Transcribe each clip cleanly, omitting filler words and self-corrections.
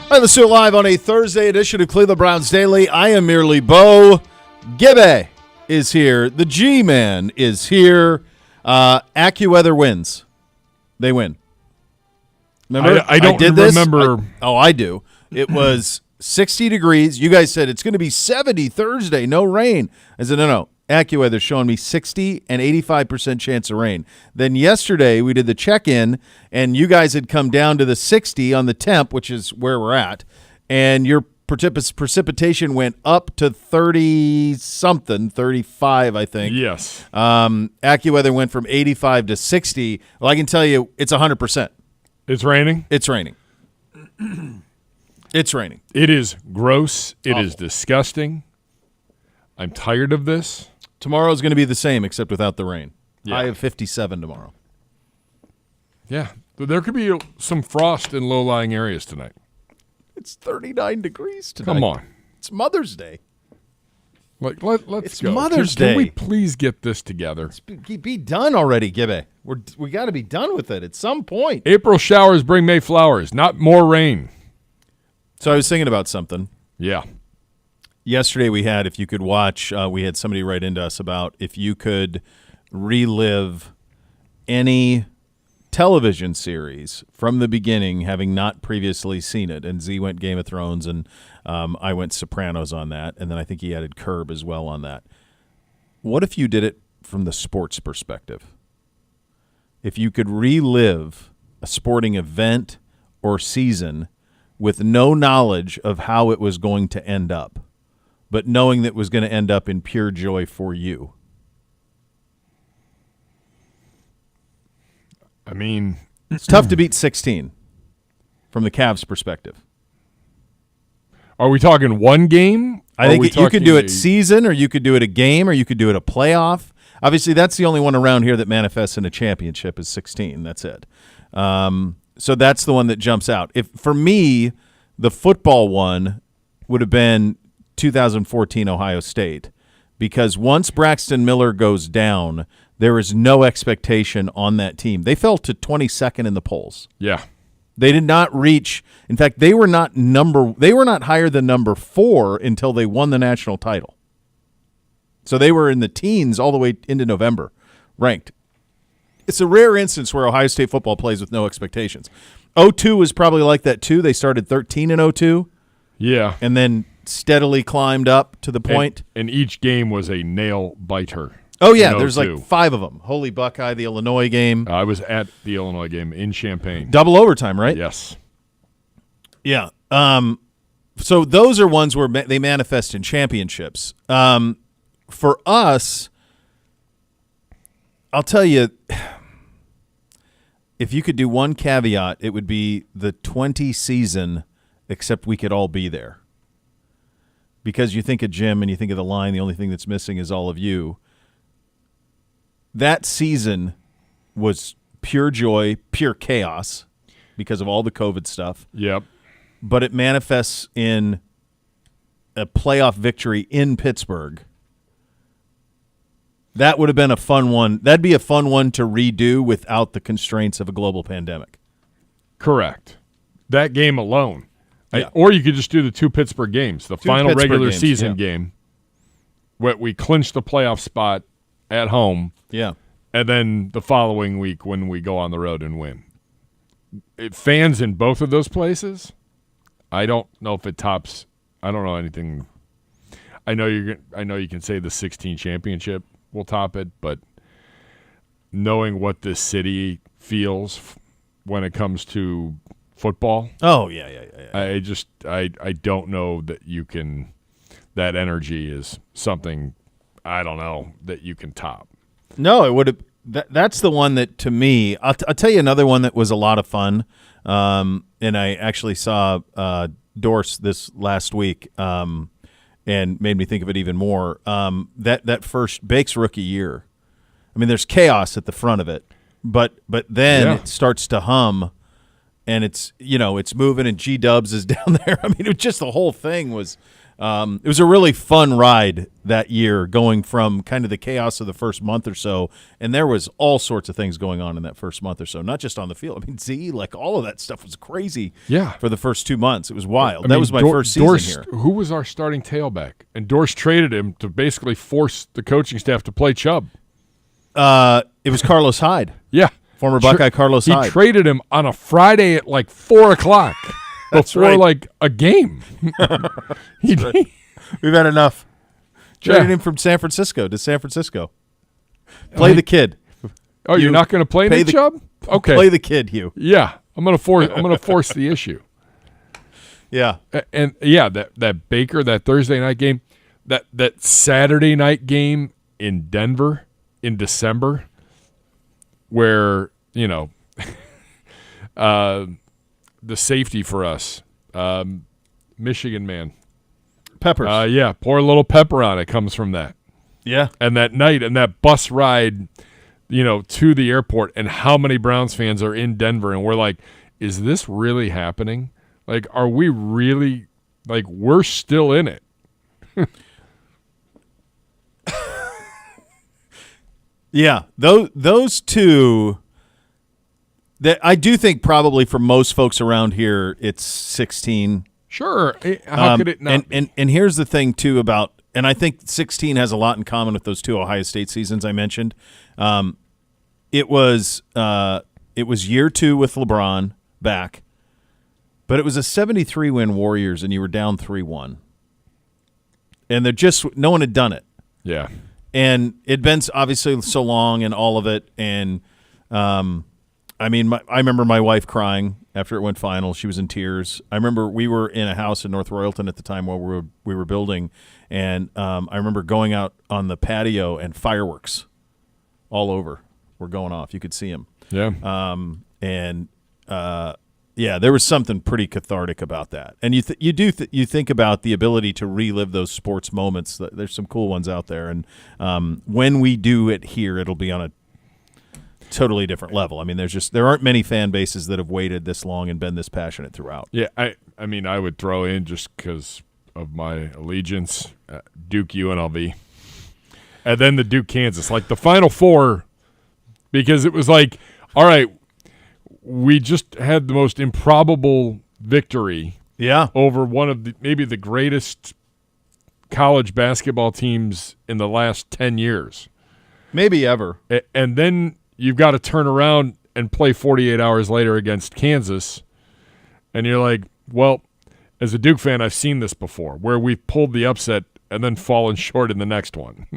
All right, let's do it live on a Thursday edition of Cleveland Browns Daily. I am merely Bo. Gibbe is here. The G-Man is here. AccuWeather wins. They win. Remember? I don't remember. I do. It was 60 degrees. You guys said it's going to be 70 Thursday, no rain. I said, no. AccuWeather's showing me 60 and 85% chance of rain. Then yesterday we did the check-in, and you guys had come down to the 60 on the temp, which is where we're at, and your precipitation went up to 30-something, 35, I think. Yes. AccuWeather went from 85 to 60. Well, I can tell you it's 100%. It's raining? It's raining. It's raining. It is gross. It Awful. is disgusting. I'm tired of this. Tomorrow's going to be the same, except without the rain. Yeah. I have 57 tomorrow. Yeah. There could be some frost in low-lying areas tonight. It's 39 degrees tonight. Come on. It's Mother's Day. Let's It's go. Mother's Can Day. we please get this together? Be done already, Gibbe. We got to be done with it at some point. April showers bring May flowers, not more rain. So I was thinking about something. Yeah. Yesterday we had, if you could watch, we had somebody write into us about if you could relive any television series from the beginning, having not previously seen it. And Z went Game of Thrones, and I went Sopranos on that, and then I think he added Curb as well on that. What if you did it from the sports perspective? If you could relive a sporting event or season with no knowledge of how it was going to end up, but knowing that it was going to end up in pure joy for you. I mean, It's tough to beat 16 from the Cavs' perspective. are we talking one game? I think you could do it season, or you could do it a game, or you could do it a playoff. Obviously, that's the only one around here that manifests in a championship is 16. That's it. So that's the one that jumps out. If for me, the football one would have been 2014 Ohio State, because once Braxton Miller goes down, there is no expectation on that team. They fell to 22nd in the polls. Yeah. They did not reach. In fact, they were not higher than number 4 until they won the national title. So they were in the teens all the way into November, ranked. It's a rare instance where Ohio State football plays with no expectations. 02 was probably like that too. They started 13 in 02. Yeah. And then steadily climbed up to the point. And each game was a nail biter. Oh, yeah, there's 02. like 5 of them. Holy Buckeye, the Illinois game. I was at the Illinois game in Champaign. Double overtime, right? Yes. Yeah. So those are ones where they manifest in championships. For us, I'll tell you, if you could do one caveat, it would be the 20 season, except we could all be there. Because you think of Jim and you think of the line, the only thing that's missing is all of you. That season was pure joy, pure chaos because of all the COVID stuff. Yep. But it manifests in a playoff victory in Pittsburgh. That would have been a fun one. That'd be a fun one to redo without the constraints of a global pandemic. Correct. That game alone. Yeah. Or you could just do the 2 Pittsburgh games. The final Pittsburgh regular games, season yeah. game where we clinched the playoff spot at home. Yeah. And then the following week when we go on the road and win. Fans in both of those places, I don't know if it tops. I don't know anything. I know you can say the 16 championship will top it, but knowing what this city feels when it comes to football. Oh, yeah. I don't know that you can. That energy is something I don't know that you can top. No, it would have. That's the one that, to me, I'll tell you another one that was a lot of fun. And I actually saw Dorse this last week, and made me think of it even more. That first Bake's rookie year. I mean, there's chaos at the front of it, but then it starts to hum, and it's moving, and G-Dubs is down there. I mean, it was just the whole thing was It was a really fun ride that year, going from kind of the chaos of the first month or so, and there was all sorts of things going on in that first month or so, not just on the field. I mean, like all of that stuff was crazy. Yeah. For the first 2 months, it was wild. I That mean, was my first season here. Who was our starting tailback? And Dorsch traded him to basically force the coaching staff to play Chubb. It was Carlos Hyde, Yeah. former Buckeye Carlos Hyde. He traded him on a Friday at like 4 o'clock before right. like a game. We've had enough. Yeah. Traded him from San Francisco to San Francisco. Play the kid. Oh, you're not going to play pay Nick the- Chubb? Okay. Play the kid, Hugh. Yeah. I'm going to force the issue. Yeah. And yeah, that Baker, that Thursday night game, that Saturday night game in Denver in December, where the safety for us, Michigan man, Peppers. yeah, pour a little pepper on it comes from that, Yeah. and that night and that bus ride, to the airport, and how many Browns fans are in Denver, and we're like, is this really happening? Like, are we really, like, we're still in it? Yeah. Those two, that I do think probably for most folks around here, it's 16. Sure. How could it not? And here's the thing, too, about, and I think 16 has a lot in common with those two Ohio State seasons I mentioned. It was year 2 with LeBron back, but it was a 73-win Warriors, and you were down 3-1. And no one had done it. Yeah. And it'd been obviously so long and all of it. And, I remember my wife crying after it went final. She was in tears. I remember we were in a house in North Royalton at the time while we were building. And I remember going out on the patio and fireworks all over were going off. You could see them. Yeah. Yeah, there was something pretty cathartic about that. And you think about the ability to relive those sports moments. There's some cool ones out there, and when we do it here, it'll be on a totally different level. I mean, there aren't many fan bases that have waited this long and been this passionate throughout. Yeah. I would throw in, just because of my allegiance, Duke UNLV, and then the Duke Kansas, like the Final Four, because it was like, all right, we just had the most improbable victory Yeah. over one of maybe the greatest college basketball teams in the last 10 years. Maybe ever. And then you've got to turn around and play 48 hours later against Kansas. And you're like, well, as a Duke fan, I've seen this before, where we've pulled the upset and then fallen short in the next one.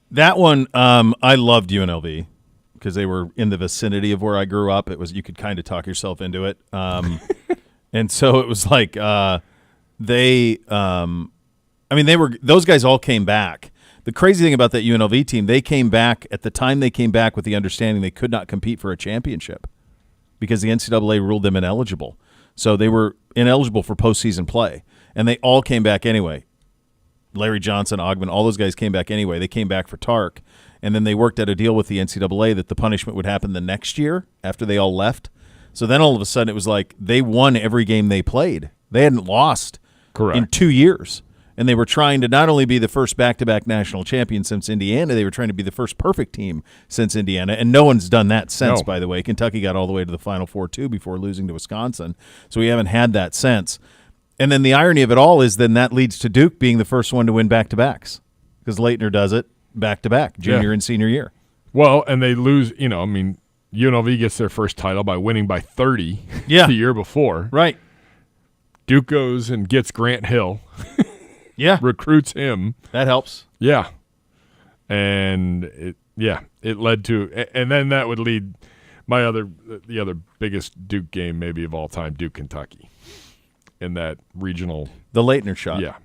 That one, I loved UNLV because they were in the vicinity of where I grew up. You could kind of talk yourself into it. And so it was like those guys all came back. The crazy thing about that UNLV team, they came back at the time they came back with the understanding they could not compete for a championship because the NCAA ruled them ineligible. So they were ineligible for postseason play, and they all came back anyway. Larry Johnson, Ogman, all those guys came back anyway. They came back for Tark, and then they worked out a deal with the NCAA that the punishment would happen the next year after they all left. So then all of a sudden it was like they won every game they played. They hadn't lost in 2 years. And they were trying to not only be the first back-to-back national champion since Indiana, they were trying to be the first perfect team since Indiana. And no one's done that since, by the way. Kentucky got all the way to the Final Four, too, before losing to Wisconsin. So we haven't had that since. And then the irony of it all is then that leads to Duke being the first one to win back-to-backs because Leitner does it back-to-back, junior and senior year. Well, and they lose, UNLV gets their first title by winning by 30 the year before. Right. Duke goes and gets Grant Hill. Yeah. Recruits him. That helps. Yeah. And it led to, and then that would lead the other biggest Duke game maybe of all time, Duke, Kentucky, in that regional. The Leitner shot. Yeah.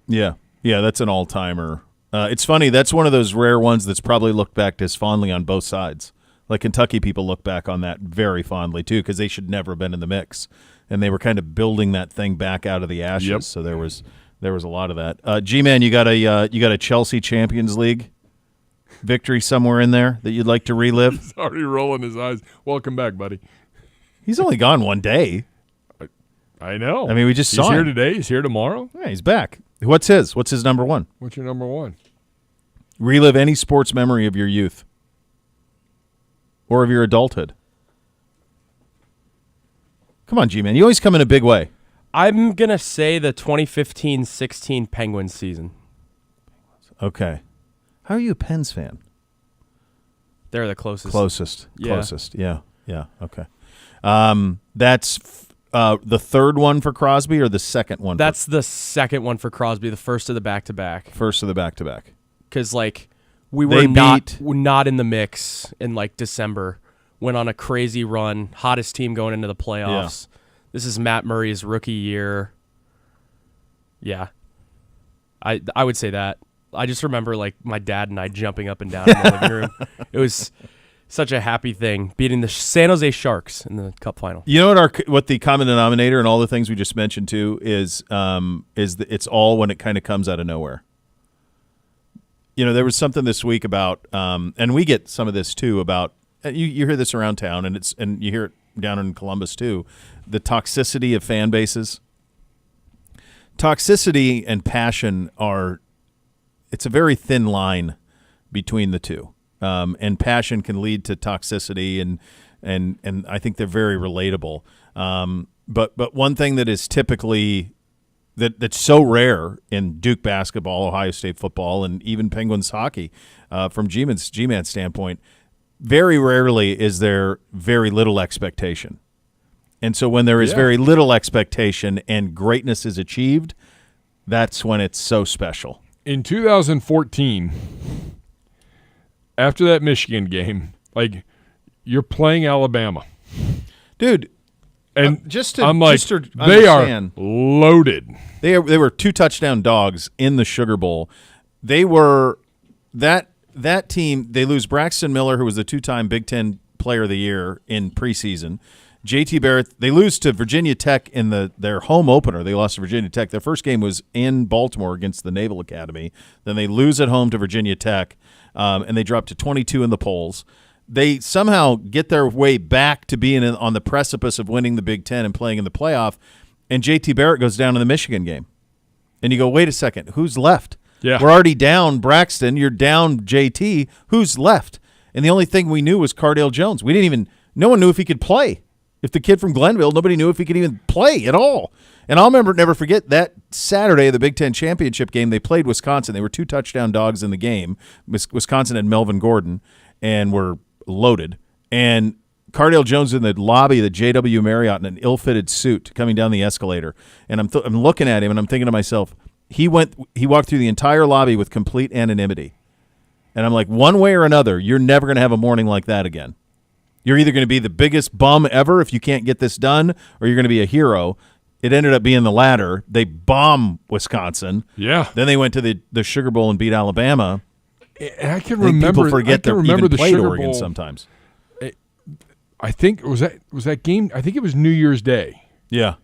Yeah. Yeah, that's an all-timer. It's funny. That's one of those rare ones that's probably looked back as fondly on both sides. Like Kentucky people look back on that very fondly, too, because they should never have been in the mix. And they were kind of building that thing back out of the ashes. Yep. So there was a lot of that. G-Man, you got a Chelsea Champions League victory somewhere in there that you'd like to relive? He's already rolling his eyes. Welcome back, buddy. He's only gone one day. I know. I mean, we just saw him. He's here today. He's here tomorrow. Yeah, he's back. What's his? What's his number one? What's your number one? Relive any sports memory of your youth or of your adulthood. Come on, G-Man. You always come in a big way. I'm going to say the 2015-16 Penguins season. Okay. How are you a Pens fan? They're the closest. Closest. Yeah. Okay. That's the third one for Crosby or the second one? That's the second one for Crosby, the first of the back-to-back. First of the back-to-back. Because, we were not in the mix in, December. Went on a crazy run. Hottest team going into the playoffs. Yeah. This is Matt Murray's rookie year. Yeah. I would say that. I just remember, my dad and I jumping up and down in the living room. It was such a happy thing, beating the San Jose Sharks in the Cup final. You know what the common denominator and all the things we just mentioned, too, is it's all when it kind of comes out of nowhere. There was something this week about, and we get some of this too about. You hear this around town, and you hear it down in Columbus too. The toxicity of fan bases. Toxicity and passion it's a very thin line between the two, and passion can lead to toxicity, and I think they're very relatable. But one thing that is typically that's so rare in Duke basketball, Ohio State football, and even Penguins hockey, from G-Man's standpoint, very rarely is there very little expectation. And so when there is very little expectation and greatness is achieved, that's when it's so special. In 2014, after that Michigan game, you're playing Alabama. Dude, and I'm they are loaded. They were 2 touchdown dogs in the Sugar Bowl. They were that team. They lose Braxton Miller, who was the 2-time Big Ten Player of the Year in preseason. JT Barrett. They lose to Virginia Tech in their home opener. They lost to Virginia Tech. Their first game was in Baltimore against the Naval Academy. Then they lose at home to Virginia Tech, and they drop to 22 in the polls. They somehow get their way back to being on the precipice of winning the Big Ten and playing in the playoff, and JT Barrett goes down in the Michigan game. And you go, wait a second, who's left? Yeah. We're already down Braxton. You're down JT. Who's left? And the only thing we knew was Cardale Jones. No one knew if he could play. If the kid from Glenville, nobody knew if he could even play at all. And I'll never forget that Saturday, the Big Ten championship game, they played Wisconsin. They were 2 touchdown dogs in the game. Wisconsin had Melvin Gordon and were loaded. And Cardale Jones in the lobby of the JW Marriott in an ill-fitted suit coming down the escalator. And I'm looking at him and I'm thinking to myself, he walked through the entire lobby with complete anonymity. And I'm like, one way or another, you're never going to have a morning like that again. You're either going to be the biggest bum ever if you can't get this done, or you're going to be a hero. It ended up being the latter. They bombed Wisconsin. Yeah. Then they went to the Sugar Bowl and beat Alabama. And I can remember. People forget they even the played Sugar Oregon Bowl sometimes. I think was that game. I think it was New Year's Day. Yeah.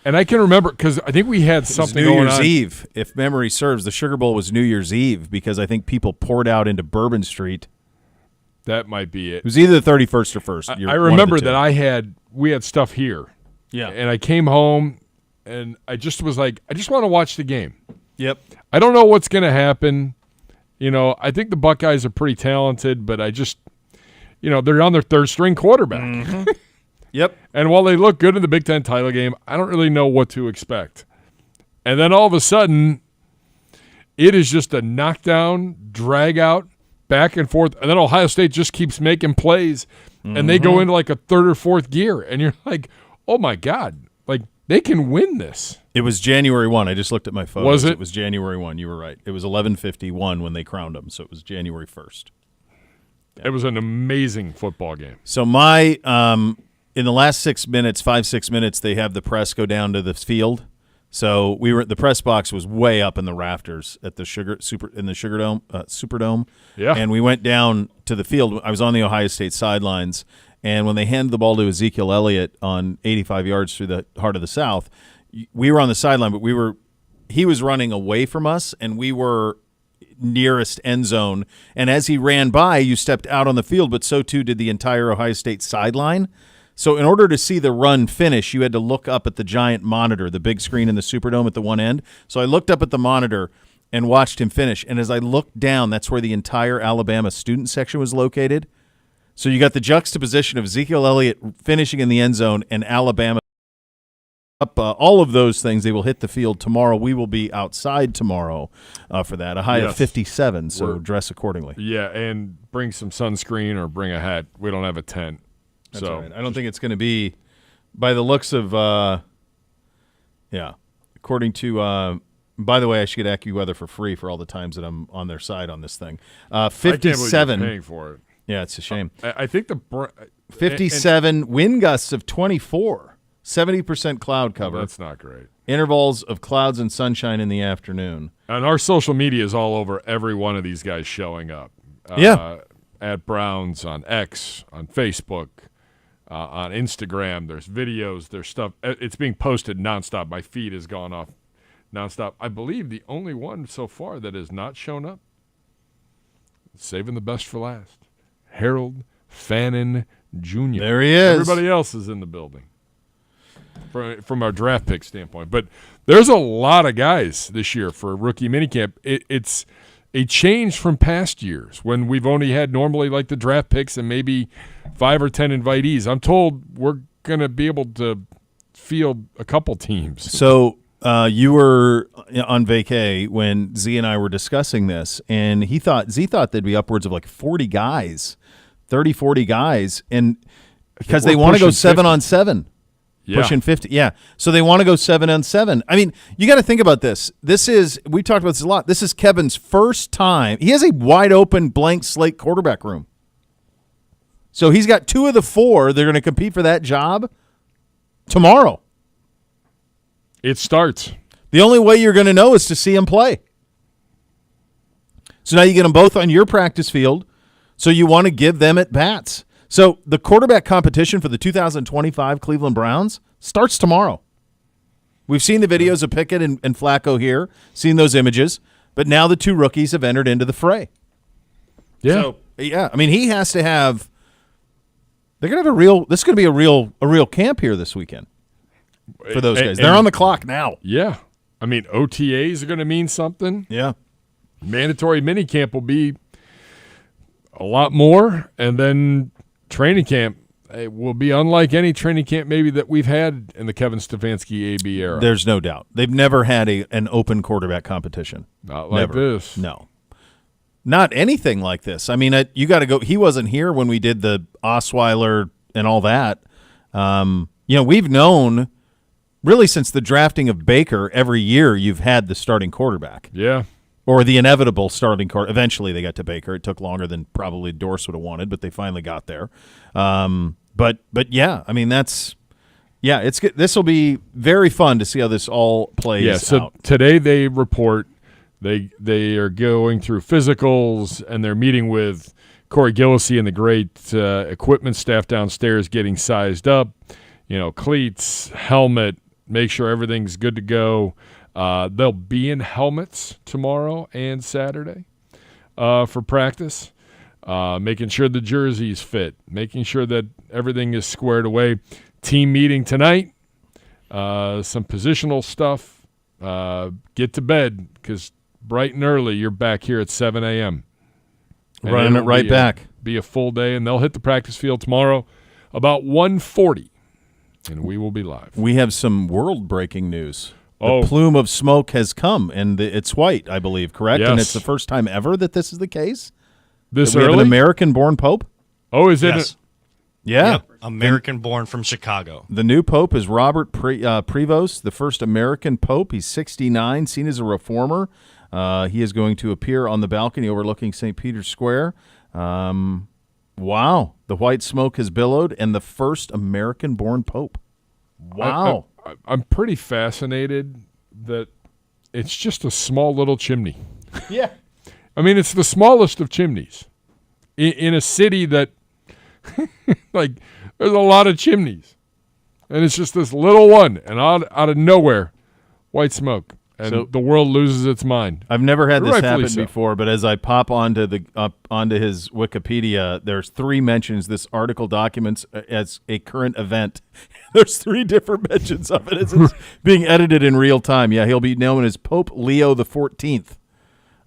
And I can remember because I think we had something going on. New Year's Eve, if memory serves. The Sugar Bowl was New Year's Eve because I think people poured out into Bourbon Street. That might be it. It was either the 31st or 1st. I remember that we had stuff here. Yeah. And I came home, and I just was like, I just want to watch the game. Yep. I don't know what's going to happen. I think the Buckeyes are pretty talented, but I just, they're on their third-string quarterback. Mm-hmm. Yep. And while they look good in the Big Ten title game, I don't really know what to expect. And then all of a sudden, it is just a knockdown, drag-out, back and forth, and then Ohio State just keeps making plays, and they go into like a third or fourth gear, and you're like, oh, my God, they can win this. It was January 1. I just looked at my photos. Was it? It was January 1. You were right. It was 11:51 when they crowned them, so it was January 1st. Yeah. It was an amazing football game. So in the last 6 minutes, they have the press go down to the field. So the press box was way up in the rafters at the Superdome. Yeah. And we went down to the field. I was on the Ohio State sidelines, and when they handed the ball to Ezekiel Elliott on 85 yards through the heart of the South, we were on the sideline, but he was running away from us, and we were nearest end zone. And as he ran by, you stepped out on the field, but so too did the entire Ohio State sideline. So in order to see the run finish, you had to look up at the giant monitor, the big screen in the Superdome at the one end. So I looked up at the monitor and watched him finish. And as I looked down, that's where the entire Alabama student section was located. So you got the juxtaposition of Ezekiel Elliott finishing in the end zone and Alabama up. All of those things, they will hit the field tomorrow. We will be outside tomorrow for that. A high of 57, so dress accordingly. Yeah, and bring some sunscreen or bring a hat. We don't have a tent. That's all right. I don't think it's going to be, by the looks of, according to, by the way, I should get AccuWeather for free for all the times that I'm on their side on this thing. 57. I can't believe you're paying for it. Yeah, it's a shame. I think 57, wind gusts of 24, 70% cloud cover. That's not great. Intervals of clouds and sunshine in the afternoon. And our social media is all over every one of these guys showing up. At Browns, on X, on Facebook. On Instagram, there's videos, there's stuff. It's being posted nonstop. My feed has gone off nonstop. I believe the only one so far that has not shown up, saving the best for last, Harold Fannin Jr. There he is. Everybody else is in the building from our draft pick standpoint. But there's a lot of guys this year for a rookie minicamp. It's a change from past years when we've only had normally like the draft picks and maybe 5 or 10 invitees. I'm told we're going to be able to field a couple teams. So you were on vacay when Z and I were discussing this, and Z thought there'd be upwards of like 40 guys, 30, 40 guys, and because they want to go 7-on-7. Yeah. Pushing 50. Yeah. So they want to go 7-on-7. I mean, you got to think about this. We talked about this a lot. This is Kevin's first time. He has a wide open blank slate quarterback room. So he's got 2 of the 4. They're going to compete for that job tomorrow. It starts. The only way you're going to know is to see him play. So now you get them both on your practice field. So you want to give them at bats. So the quarterback competition for the 2025 Cleveland Browns starts tomorrow. We've seen the videos of Pickett and Flacco here, seen those images, but now the 2 rookies have entered into the fray. Yeah. So, I mean, he has to have – they're going to have this is going to be a real camp here this weekend for those guys. They're on the clock now. Yeah. I mean, OTAs are going to mean something. Yeah. Mandatory minicamp will be a lot more, and then – training camp will be unlike any training camp maybe that we've had in the Kevin Stefanski AB era. There's no doubt. They've never had an open quarterback competition. Not like this. No. Not anything like this. I mean, you got to go. He wasn't here when we did the Osweiler and all that. We've known really since the drafting of Baker, every year you've had the starting quarterback. Yeah. Or the inevitable starting quarterback. Eventually they got to Baker. It took longer than probably Dorse would have wanted, but they finally got there. But yeah, I mean, it's good. This will be very fun to see how this all plays out. So today they report they are going through physicals and they're meeting with Corey Gillislee and the great equipment staff downstairs getting sized up, cleats, helmet, make sure everything's good to go. They'll be in helmets tomorrow and Saturday for practice, making sure the jerseys fit, making sure that everything is squared away. Team meeting tonight, some positional stuff. Get to bed because bright and early you're back here at 7 a.m. Running it right back. Be a full day, and they'll hit the practice field tomorrow about 1:40, and we will be live. We have some world-breaking news. The plume of smoke has come, and it's white, I believe, correct? Yes. And it's the first time ever that this is the case? This that we early? have an American-born pope? Oh, is it? Yes. Yeah. Yep. American-born from Chicago. The new pope is Robert Prevost, the first American pope. He's 69, seen as a reformer. He is going to appear on the balcony overlooking St. Peter's Square. Wow. The white smoke has billowed, and the first American-born pope. Wow. I'm pretty fascinated that it's just a small little chimney. Yeah. I mean, it's the smallest of chimneys in a city that, like, there's a lot of chimneys. And it's just this little one, and out of nowhere, white smoke. and So- the world loses its mind. I've never had this Rightfully happen so. before, but as I pop onto his Wikipedia, there's 3 mentions. This article documents as a current event. There's 3 different mentions of it as it's being edited in real time. Yeah, he'll be known as Pope Leo the 14th,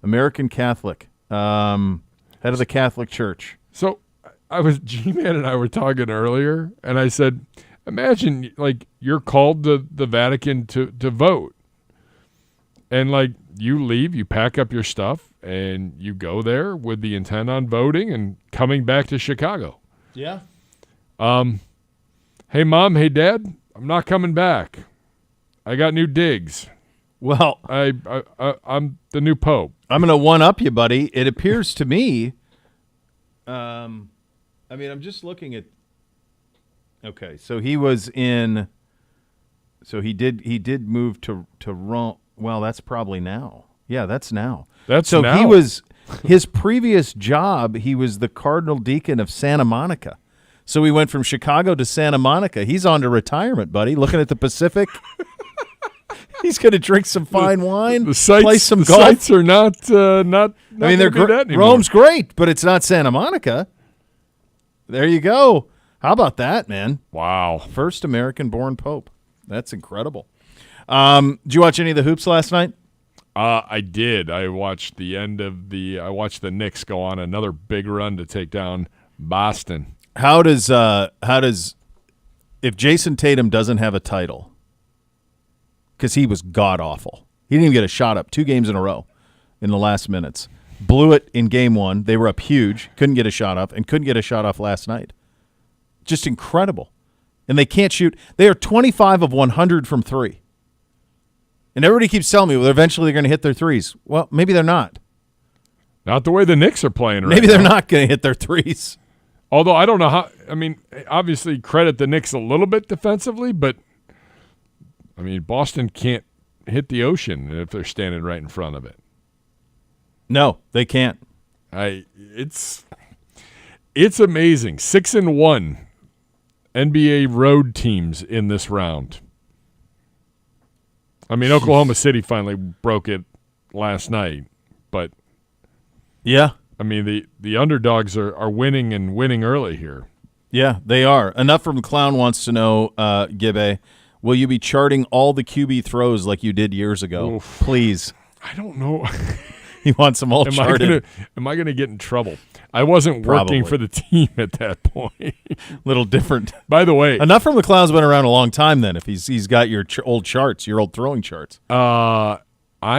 American Catholic, head of the Catholic Church. So G-Man and I were talking earlier, and I said, imagine like you're called to the Vatican to vote. And like you leave, you pack up your stuff, and you go there with the intent on voting and coming back to Chicago. Yeah. Hey, Mom. Hey, Dad. I'm not coming back. I got new digs. Well, I'm the new Pope. I'm going to one-up you, buddy. It appears to me, I'm just looking at, okay, so he was in, so he did move to Rome. Well, that's probably now. Yeah, that's now. That's so now. he was, his previous job, he was the Cardinal Deacon of Santa Monica. So he went from Chicago to Santa Monica. He's on to retirement, buddy, looking at the Pacific. He's going to drink some fine wine, The sites, play some the golf. sites are not. I mean, they're that anymore. Rome's great, but it's not Santa Monica. There you go. How about that, man? Wow. First American-born pope. That's incredible. Did you watch any of the hoops last night? I did. I watched the Knicks go on another big run to take down Boston. How does if Jason Tatum doesn't have a title, because he was god awful. He didn't even get a shot up 2 games in a row in the last minutes. Blew it in game 1. They were up huge, couldn't get a shot up, and couldn't get a shot off last night. Just incredible. And they can't shoot. They are 25 of 100 from 3. And everybody keeps telling me, well, eventually they're going to hit their threes. Well, maybe they're not. Not the way the Knicks are playing right Maybe now. they're not going to hit their threes. Although I don't know how. I mean, obviously credit the Knicks a little bit defensively, but I mean Boston can't hit the ocean if they're standing right in front of it. No, they can't. It's amazing. 6-1 NBA road teams in this round. I mean, Oklahoma City finally broke it last night, but Yeah. I mean the underdogs are winning and winning early here. Yeah, they are. Enough from Clown wants to know, Gibbe, will you be charting all the QB throws like you did years ago? Oof. Please. I don't know. He wants them all charted. Am I gonna get in trouble? I wasn't working Probably. for the team at that point. Little different. By the way, Enough from the Clown's been around a long time then, if he's got your old charts, your old throwing charts. I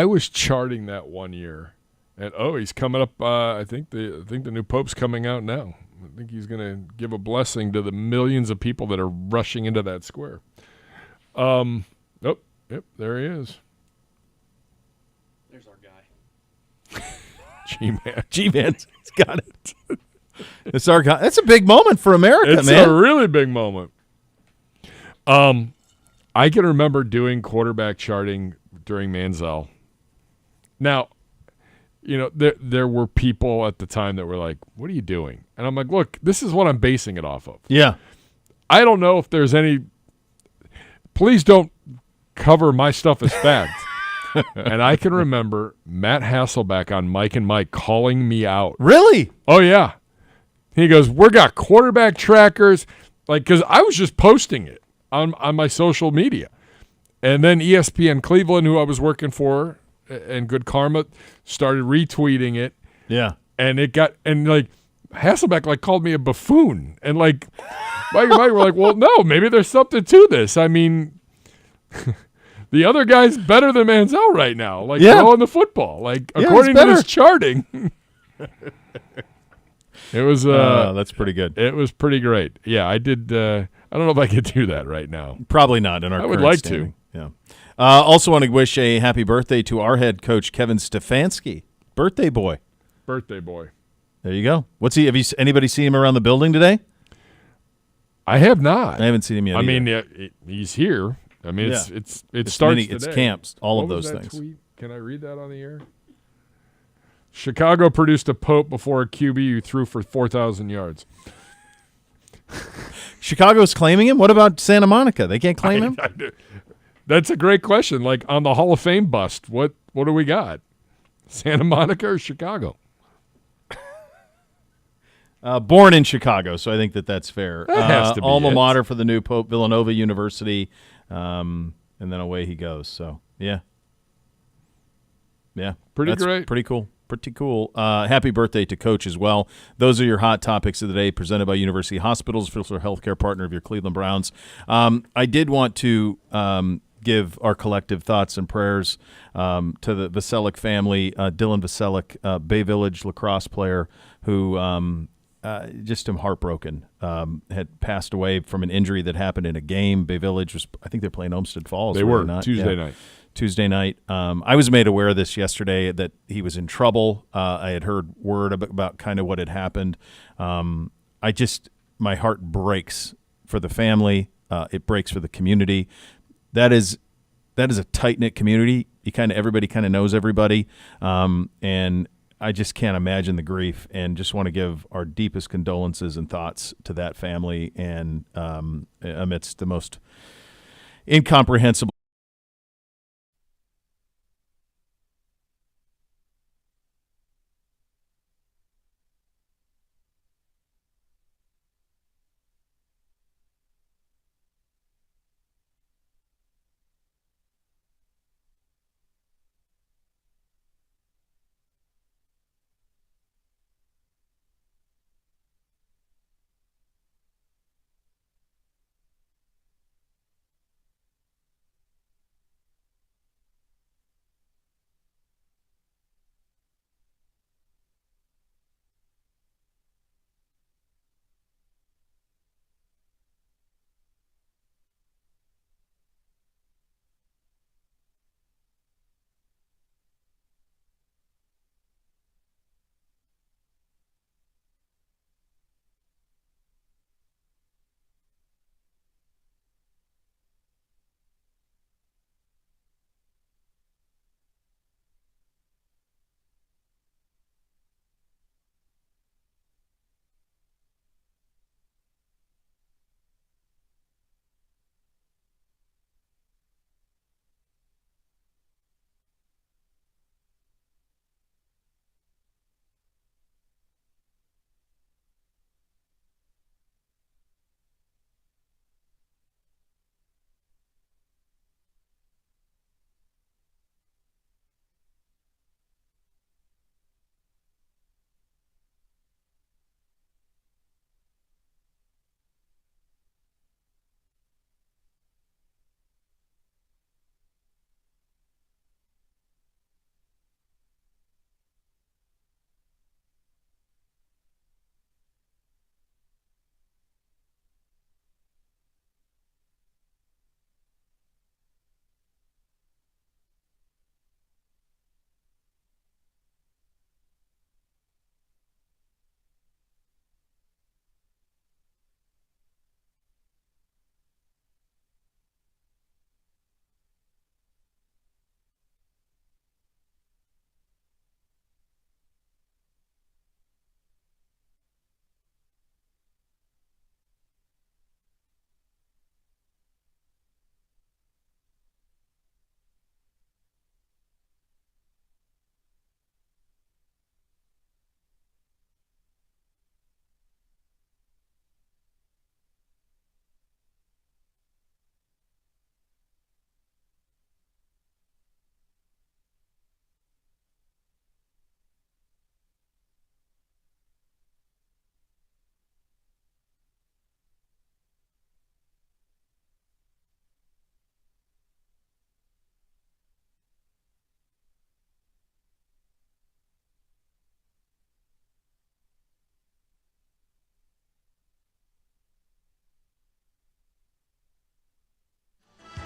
was charting that one year, and he's coming up. I think the new Pope's coming out now. I think he's going to give a blessing to the millions of people that are rushing into that square. Yep, there he is. There's our guy. G-Man. G-Man's got it. That's a big moment for America, It's man. a really big moment. I can remember doing quarterback charting during Manziel. Now, you know, there were people at the time that were like, "What are you doing?" And I'm like, "Look, this is what I'm basing it off of. Yeah. I don't know if there's any. Please don't cover my stuff as fact." And I can remember Matt Hasselbeck on Mike and Mike calling me out. Really? Oh, yeah. He goes, "We got quarterback trackers." Like, because I was just posting it on my social media. And then ESPN Cleveland, who I was working for, and Good Karma, started retweeting it. Yeah. And it got, and like, Hasselbeck, like, called me a buffoon. And, like, Mike and Mike were like, well, no, maybe there's something to this. I mean, the other guy's better than Manziel right now. Like, throwing the football. Like, Yeah, according he's to this better. charting. It was that's pretty good. it was pretty great. Yeah, I did. I don't know if I could do that right now. Probably not in our I would current like standing. Yeah. Also want to wish a happy birthday to our head coach, Kevin Stefanski. Birthday boy. Birthday boy. There you go. What's he? Have you anybody seen him around the building today? I have not. I haven't seen him yet. I either. mean, he's here. I mean, Yeah. it starts it's today. camps, all of What was those that things. tweet? Can I read that on the air? Chicago produced a Pope before a QB who threw for 4,000 yards. Chicago's claiming him. What about Santa Monica? They can't claim him. That's a great question. Like on the Hall of Fame bust, what do we got? Santa Monica or Chicago? Born in Chicago, so I think that's fair. That has to be alma it. mater for the new Pope, Villanova University, and then away he goes. So, yeah. Pretty great. Pretty cool. Pretty cool. Happy birthday to Coach as well. Those are your hot topics of the day, presented by University Hospitals, official healthcare partner of your Cleveland Browns. I did want to give our collective thoughts and prayers to the Veselak family. Dylan Veselak, Bay Village lacrosse player who just am heartbroken, had passed away from an injury that happened in a game. Bay Village was, I think they're playing Olmsted Falls. They were Tuesday night. I was made aware of this yesterday that he was in trouble. I had heard word about kind of what had happened. My heart breaks for the family. It breaks for the community. That is a tight-knit community. Everybody kind of knows everybody. And I just can't imagine the grief, and just want to give our deepest condolences and thoughts to that family, and amidst the most incomprehensible.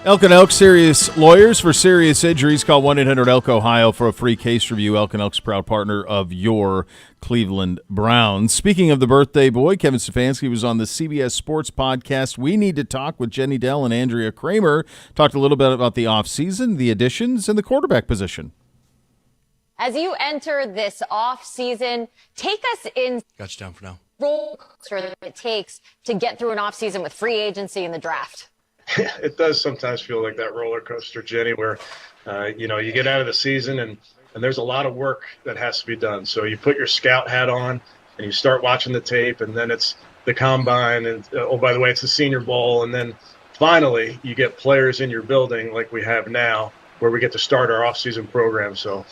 Elk & Elk Serious Lawyers for serious injuries. Call 1-800-ELK-OHIO for a free case review. Elk & Elk's proud partner of your Cleveland Browns. Speaking of the birthday boy, Kevin Stefanski was on the CBS Sports podcast We Need to Talk with Jenny Dell and Andrea Kramer. Talked a little bit about the offseason, the additions, and the quarterback position. As you enter this offseason, take us in. Got you down for now. Roller coaster that it takes to get through an offseason with free agency and the draft. It does sometimes feel like that roller coaster, Jenny, where, you get out of the season and there's a lot of work that has to be done. So you put your scout hat on and you start watching the tape, and then it's the combine, and oh, by the way, it's the Senior Bowl, and then finally you get players in your building like we have now, where we get to start our off-season program. So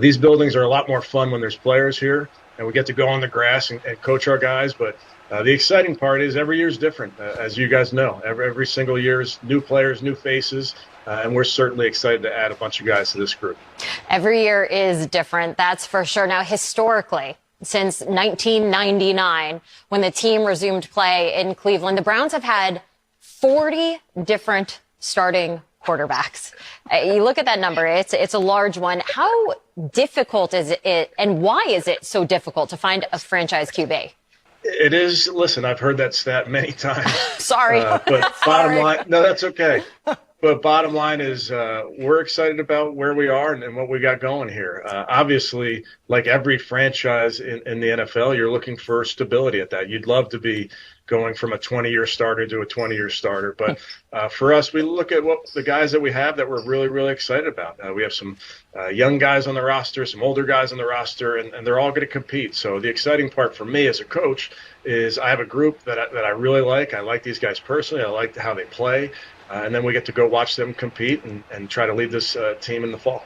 these buildings are a lot more fun when there's players here, and we get to go on the grass and coach our guys. But the exciting part is every year is different, as you guys know. Every single year is new players, new faces, and we're certainly excited to add a bunch of guys to this group. Every year is different, that's for sure. Now, historically, since 1999, when the team resumed play in Cleveland, the Browns have had 40 different starting quarterbacks. You look at that number, it's a large one. How difficult is it, and why is it so difficult to find a franchise QB? It is. Listen, I've heard that stat many times. Sorry. But bottom line, no, that's okay. But bottom line is we're excited about where we are and what we got going here. Obviously, like every franchise in the NFL, you're looking for stability at that. You'd love to be going from a 20-year starter to a 20-year starter. But for us, we look at what the guys that we have that we're really, really excited about. We have some young guys on the roster, some older guys on the roster, and they're all going to compete. So the exciting part for me as a coach is I have a group that I really like. I like these guys personally. I like how they play. And then we get to go watch them compete and try to lead this team in the fall.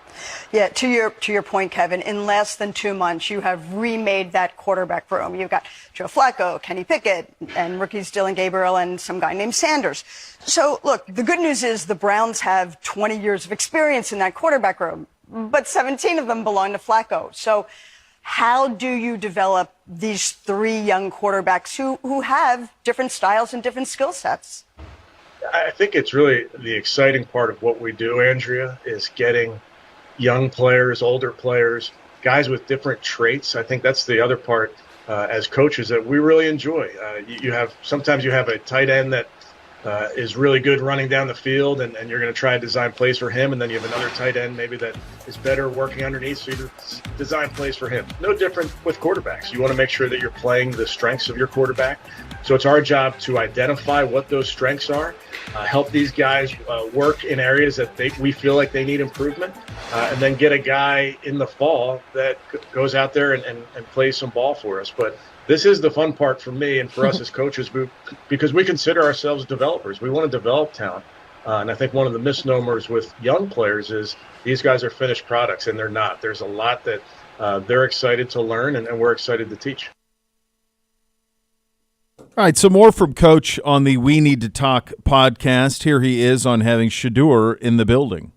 Yeah, to your point, Kevin, in less than 2 months, you have remade that quarterback room. You've got Joe Flacco, Kenny Pickett, and rookies Dillon Gabriel, and some guy named Sanders. So, look, the good news is the Browns have 20 years of experience in that quarterback room, but 17 of them belong to Flacco. So how do you develop these 3 young quarterbacks who have different styles and different skill sets? I think it's really the exciting part of what we do, Andrea, is getting young players, older players, guys with different traits. I think that's the other part as coaches that we really enjoy. Sometimes you have a tight end that is really good running down the field, and you're going to try to design plays for him, and then you have another tight end maybe that is better working underneath, so you design plays for him. No different with quarterbacks. You want to make sure that you're playing the strengths of your quarterback. So it's our job to identify what those strengths are, help these guys work in areas that we feel like they need improvement, and then get a guy in the fall that goes out there and plays some ball for us. But this is the fun part for me and for us as coaches, because we consider ourselves developers. We want to develop talent. And I think one of the misnomers with young players is these guys are finished products, and they're not. There's a lot that they're excited to learn, and we're excited to teach. All right, so more from Coach on the We Need to Talk podcast. Here he is on having Shedeur in the building.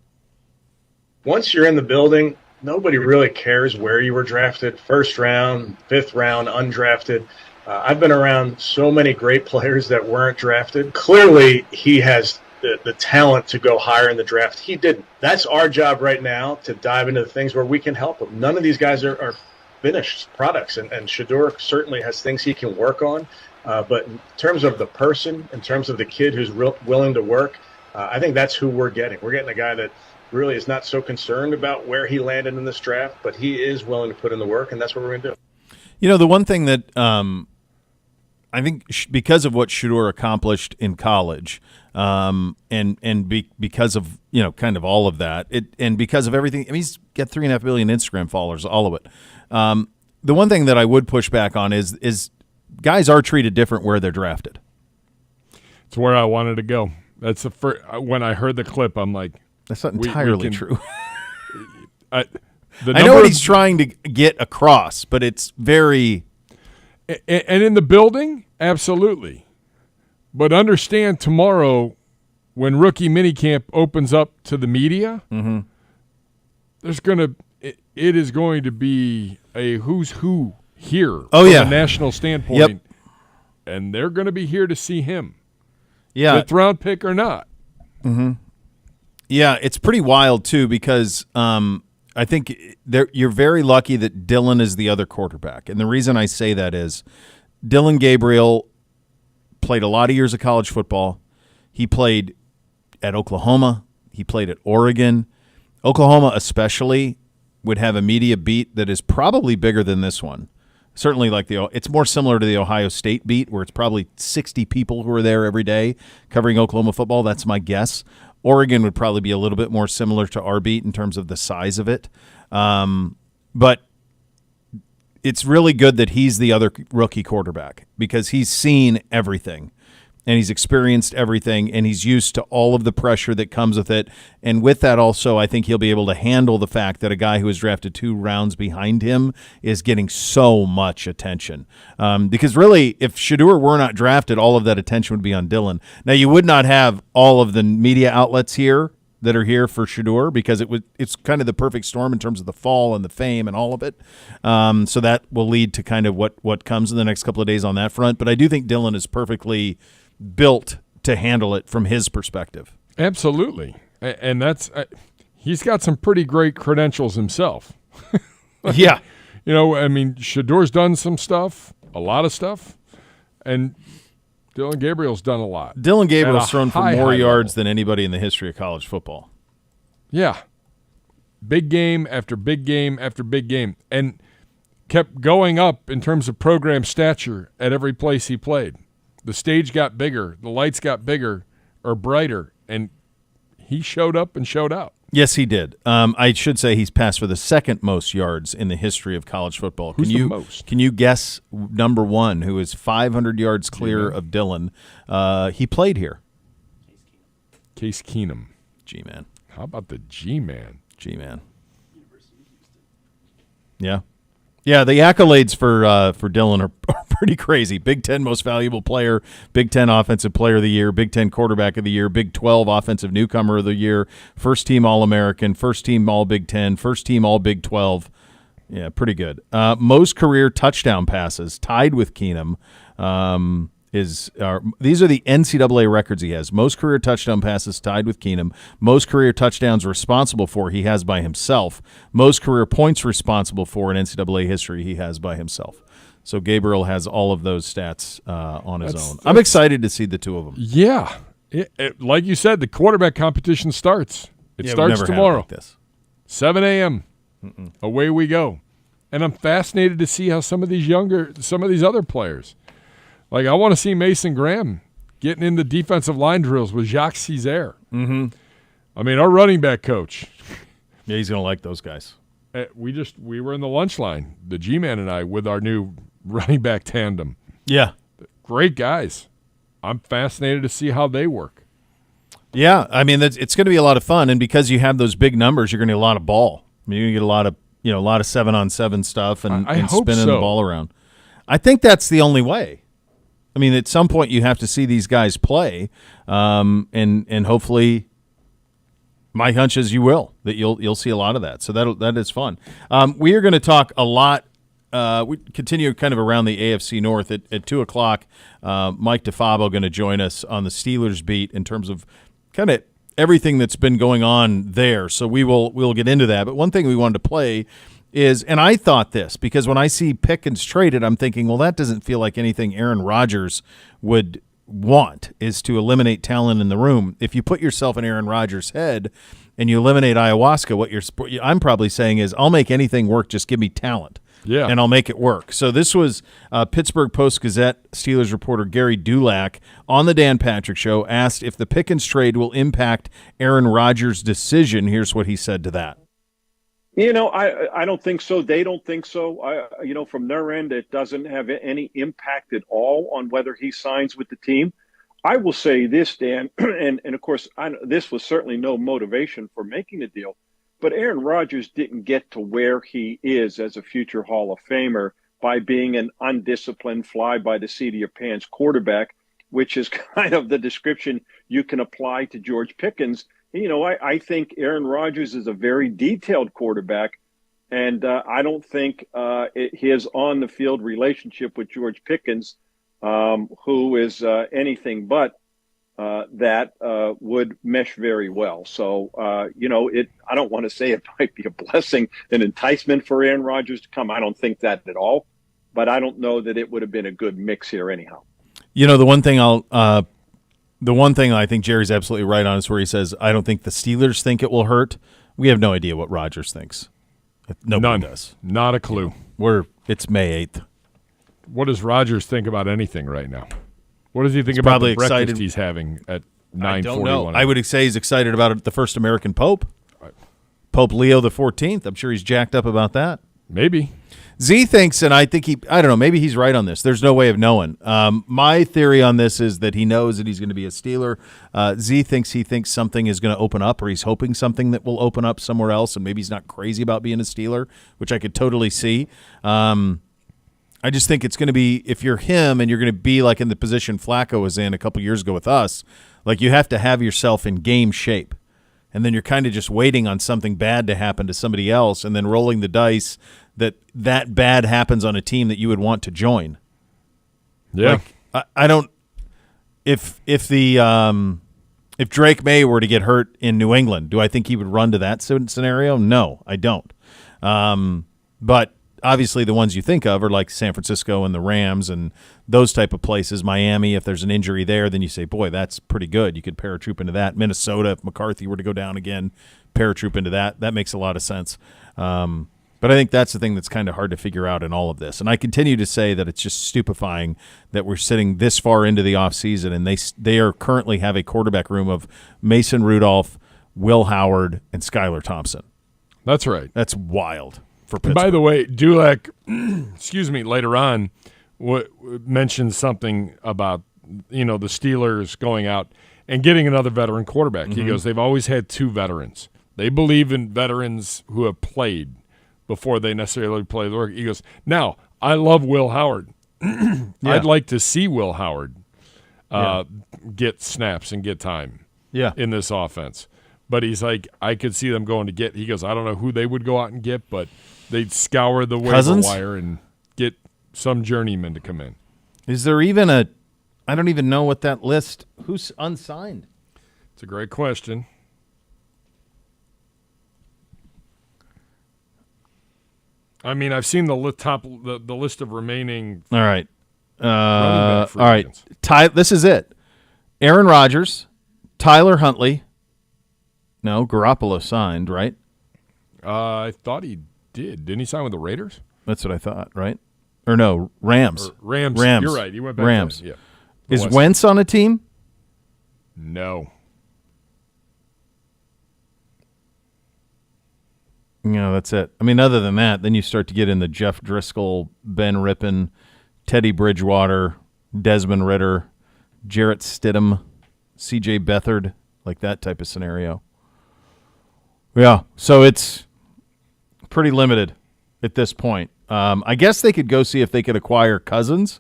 Once you're in the building, nobody really cares where you were drafted, 1st round, 5th round, undrafted. I've been around so many great players that weren't drafted. Clearly, he has the talent to go higher in the draft. He didn't. That's our job right now, to dive into the things where we can help him. None of these guys are finished products, and Shedeur certainly has things he can work on. But in terms of the person, in terms of the kid who's willing to work, I think that's who we're getting. We're getting a guy that really is not so concerned about where he landed in this draft, but he is willing to put in the work, and that's what we're going to do. You know, the one thing that I think because of what Shedeur accomplished in college, because of, kind of all of that, and because of everything, I mean, he's got 3.5 million Instagram followers, all of it. The one thing that I would push back on is guys are treated different where they're drafted. It's where I wanted to go. That's the first. When I heard the clip, I'm like, that's not entirely true. I know what he's trying to get across, but it's very. And in the building, absolutely. But understand, tomorrow, when rookie minicamp opens up to the media, it is going to be a who's who here from a national standpoint, and they're going to be here to see him. Yeah, 5th round pick or not. Mm-hmm. Yeah, it's pretty wild too, because I think you're very lucky that Dillon is the other quarterback, and the reason I say that is Dillon Gabriel played a lot of years of college football. He played at Oklahoma. He played at Oregon. Oklahoma especially would have a media beat that is probably bigger than this one. Certainly it's more similar to the Ohio State beat, where it's probably 60 people who are there every day covering Oklahoma football. That's my guess. Oregon would probably be a little bit more similar to our beat in terms of the size of it. But it's really good that he's the other rookie quarterback because he's seen everything. And he's experienced everything, and he's used to all of the pressure that comes with it. And with that also, I think he'll be able to handle the fact that a guy who was drafted 2 rounds behind him is getting so much attention. Because really, if Shedeur were not drafted, all of that attention would be on Dillon. Now, you would not have all of the media outlets here that are here for Shedeur because it's kind of the perfect storm in terms of the fall and the fame and all of it. So that will lead to kind of what comes in the next couple of days on that front. But I do think Dillon is perfectly built to handle it from his perspective. Absolutely. And that's he's got some pretty great credentials himself. Yeah. Shedeur's done some stuff, a lot of stuff, and Dillon Gabriel's done a lot. Dillon Gabriel's thrown for more yards level than anybody in the history of college football. Yeah. Big game after big game after big game, and kept going up in terms of program stature at every place he played. The stage got bigger, the lights got bigger or brighter, and he showed up and showed out. Yes, he did. I should say he's passed for the second most yards in the history of college football. Who's the most? Can you guess number one, who is 500 yards clear of Dillon? He played here. Case Keenum. G-Man. How about the G-Man? G-Man. Yeah. Yeah, the accolades for Dillon are pretty crazy. Big Ten Most Valuable Player, Big Ten Offensive Player of the Year, Big Ten Quarterback of the Year, Big 12 Offensive Newcomer of the Year, First Team All-American, First Team All-Big Ten, First Team All-Big 12. Yeah, pretty good. Most career touchdown passes, tied with Keenum. These are the NCAA records he has. Most career touchdown passes tied with Keenum. Most career touchdowns responsible for he has by himself. Most career points responsible for in NCAA history he has by himself. So Gabriel has all of those stats on his own. I'm excited to see the two of them. Yeah. Like you said, the quarterback competition starts. It starts tomorrow. Like this. 7 a.m. Away we go. And I'm fascinated to see how some of these other players. Like, I want to see Mason Graham getting into defensive line drills with Jacques Césaire. Mm-hmm. I mean, our running back coach. Yeah, he's going to like those guys. We were in the lunch line, the G-Man and I, with our new running back tandem. Yeah. Great guys. I'm fascinated to see how they work. Yeah, I mean, it's going to be a lot of fun, and because you have those big numbers, you're going to get a lot of ball. I mean, you're going to get a lot of 7-on-7 stuff and spinning the ball around. I think that's the only way. I mean, at some point you have to see these guys play, and hopefully, my hunch is you will, that you'll see a lot of that. So that is fun. We are going to talk a lot. We continue kind of around the AFC North at 2:00. Mike DeFabo going to join us on the Steelers beat in terms of kind of everything that's been going on there. So we'll get into that. But one thing we wanted to play is, and I thought this, because when I see Pickens traded, I'm thinking, well, that doesn't feel like anything Aaron Rodgers would want, is to eliminate talent in the room. If you put yourself in Aaron Rodgers' head and you eliminate ayahuasca, what I'm probably saying is, I'll make anything work, just give me talent. Yeah. And I'll make it work. So this was Pittsburgh Post-Gazette Steelers reporter Gary Dulac on the Dan Patrick Show, asked if the Pickens trade will impact Aaron Rodgers' decision. Here's what he said to that. I don't think so. They don't think so. From their end, it doesn't have any impact at all on whether he signs with the team. I will say this, Dan, and of course, this was certainly no motivation for making the deal, but Aaron Rodgers didn't get to where he is as a future Hall of Famer by being an undisciplined, fly-by-the-seat-of-your-pants quarterback, which is kind of the description you can apply to George Pickens. I think Aaron Rodgers is a very detailed quarterback, and I don't think his on-the-field relationship with George Pickens, who is anything but that, would mesh very well. So, I don't want to say it might be a blessing, an enticement for Aaron Rodgers to come. I don't think that at all, but I don't know that it would have been a good mix here anyhow. The one thing I think Jerry's absolutely right on is where he says, I don't think the Steelers think it will hurt. We have no idea what Rodgers thinks. Nobody does. Not a clue. It's May 8th. what does Rodgers think about anything right now? What does he think He's about probably the breakfast excited. he's having at 9:41? I don't know. I would say he's excited about the first American Pope, Right. Pope Leo the 14th. I'm sure he's jacked up about that. Maybe. Z thinks, and I think I don't know, maybe he's right on this. There's no way of knowing. My theory on this is that he knows that he's going to be a Steeler. Z thinks he thinks something is going to open up, or he's hoping something that will open up somewhere else, and maybe he's not crazy about being a Steeler, which I could totally see. I just think it's going to be, if you're him and you're going to be like in the position Flacco was in a couple years ago with us, like you have to have yourself in game shape. And then you're kind of just waiting on something bad to happen to somebody else and then rolling the dice that bad happens on a team that you would want to join. Yeah. Like, I don't – if Drake May were to get hurt in New England, do I think he would run to that scenario? No, I don't. But obviously the ones you think of are like San Francisco and the Rams and those type of places. Miami, if there's an injury there, then you say, boy, that's pretty good. You could paratroop into that. Minnesota, if McCarthy were to go down again, paratroop into that. That makes a lot of sense. But I think that's the thing that's kind of hard to figure out in all of this. And I continue to say that it's just stupefying that we're sitting this far into the offseason and they are currently have a quarterback room of Mason Rudolph, Will Howard, and Skylar Thompson. That's right. That's wild for And Pittsburgh. by the way, Dulac, later on mentioned something about, the Steelers going out and getting another veteran quarterback. He goes, they've always had two veterans. They believe in veterans who have played before they necessarily play the work. He goes, now, I love Will Howard. I'd like to see Will Howard get snaps and get time in this offense. But he's like, I could see them going to get – he goes, I don't know who they would go out and get, but they'd scour the waiver wire and get some journeyman to come in. Is there even I don't even know what that list – who's unsigned? It's a great question. I mean, I've seen the list of remaining. All right. running back free All right. agents. This is it. Aaron Rodgers, Tyler Huntley. No, Garoppolo signed, right? I thought he did. Didn't he sign with the Raiders? That's what I thought, right? Or no, Rams. Rams. Rams. You're right. He went back Rams. to, Is Wentz on a team? No. No, that's it. I mean, other than that, then you start to get in the Jeff Driscoll, Ben Rippon, Teddy Bridgewater, Desmond Ritter, Jarrett Stidham, C.J. Beathard, like that type of scenario. Yeah, so it's pretty limited at this point. I guess they could go see if they could acquire Cousins.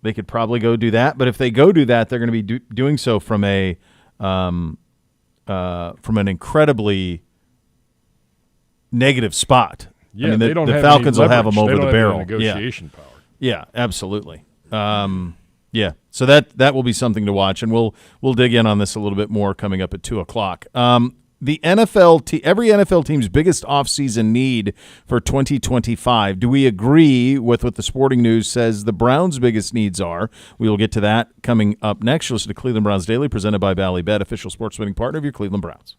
They could probably go do that, but if they go do that, they're going to be doing so from an incredibly negative spot. Yeah, I mean, they don't the have Falcons any will have them leverage. over They the don't have any barrel. negotiation power. Yeah, absolutely. Yeah, so that will be something to watch, and we'll dig in on this a little bit more coming up at 2:00. The every NFL team's biggest offseason need for 2025. Do we agree with what the Sporting News says the Browns' biggest needs are? We will get to that coming up next. Listen to Cleveland Browns Daily, presented by Ballybet, official sports betting partner of your Cleveland Browns.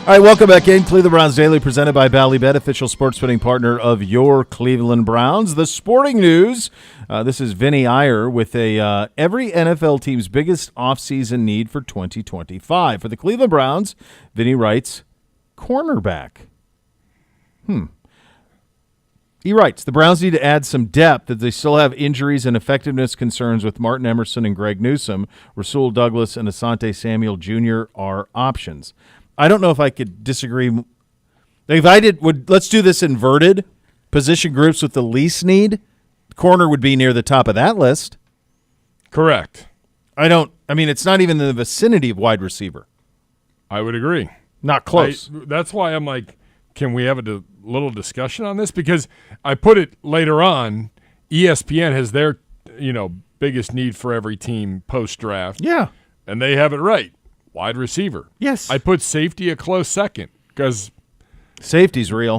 All right, welcome back in. Cleveland Browns Daily, presented by Ballybet, official sports betting partner of your Cleveland Browns. The sporting news. This is Vinny Iyer with every NFL team's biggest offseason need for 2025. For the Cleveland Browns, Vinny writes, cornerback. He writes, the Browns need to add some depth as they still have injuries and effectiveness concerns with Martin Emerson and Greg Newsome. Rasul Douglas and Asante Samuel Jr. are options. I don't know if I could disagree. If I let's do this inverted. Position groups with the least need, corner would be near the top of that list. Correct. It's not even in the vicinity of wide receiver. I would agree. Not close. That's why I'm like, can we have a little discussion on this? Because I put it later on, ESPN has their, biggest need for every team post-draft. Yeah. And they have it right. Wide receiver. Yes. I put safety a close second because safety's real.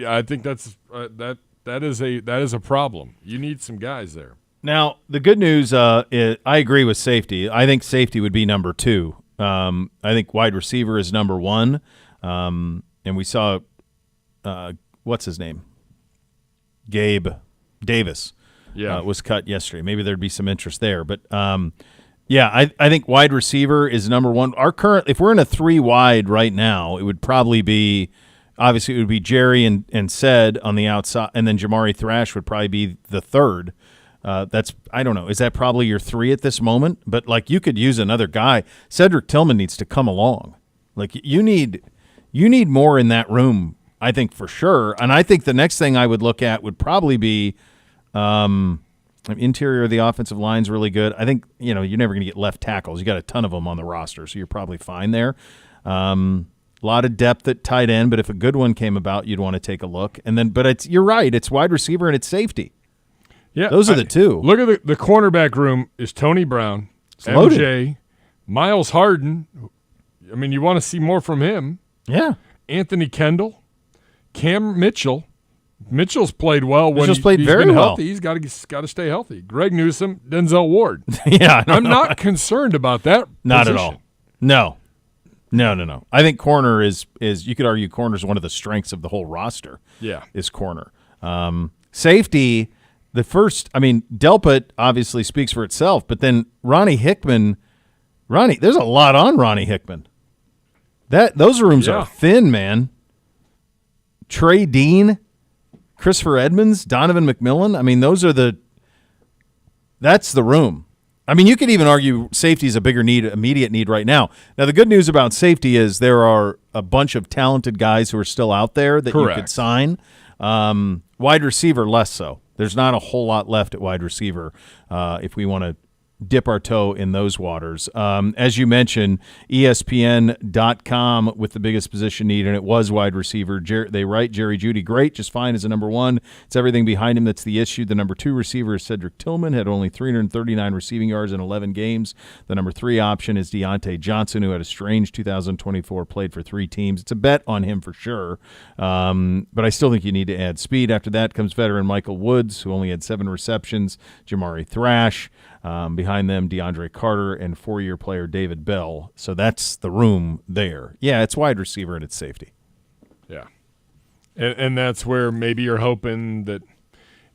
I think that's that is a problem. You need some guys there. Now, the good news is I agree with safety. I think safety would be number 2. I think wide receiver is number 1. And we saw what's his name? Gabe Davis was cut yesterday. Maybe there'd be some interest there. But, I think wide receiver is number 1. If we're in a 3 wide right now, it would probably be obviously it would be Jerry and Ced on the outside, and then Jamari Thrash would probably be the 3rd. I don't know. Is that probably your 3 at this moment? But you could use another guy. Cedric Tillman needs to come along. You need more in that room, I think, for sure. And I think the next thing I would look at would probably be interior of the offensive line's really good. I think, you're never going to get left tackles. You got a ton of them on the roster, so you're probably fine there. A lot of depth at tight end, but if a good one came about, you'd want to take a look. And then, you're right. It's wide receiver and it's safety. Yeah, those are the 2. Look at the cornerback room is Tony Brown, MJ, loaded. Miles Harden. You want to see more from him. Yeah. Anthony Kendall, Cam Mitchell. Mitchell's played well when he's played very been well. healthy. He's got to stay healthy. Greg Newsome, Denzel Ward. Yeah, I'm not concerned about that. Not position. at all. No. I think corner is you could argue corner is one of the strengths of the whole roster. Yeah, is corner. Safety, the first. Delpit obviously speaks for itself, but then Ronnie Hickman. There's a lot on Ronnie Hickman. Those rooms are thin, man. Trey Dean, Christopher Edmonds, Donovan McMillan. That's the room. You could even argue safety is a bigger immediate need right now. Now, the good news about safety is there are a bunch of talented guys who are still out there that you could sign. Wide receiver, less so. There's not a whole lot left at wide receiver if we want to dip our toe in those waters. As you mentioned, ESPN.com with the biggest position need, and it was wide receiver. They write Jerry Jeudy, great, just fine as a number 1. It's everything behind him that's the issue. The number 2 receiver is Cedric Tillman, had only 339 receiving yards in 11 games. The number 3 option is Deontay Johnson, who had a strange 2024, played for 3 teams. It's a bet on him for sure, but I still think you need to add speed. After that comes veteran Michael Woods, who only had 7 receptions, Jamari Thrash. Behind them, DeAndre Carter and 4-year player David Bell. So that's the room there. Yeah, it's wide receiver and it's safety. Yeah. And that's where maybe you're hoping that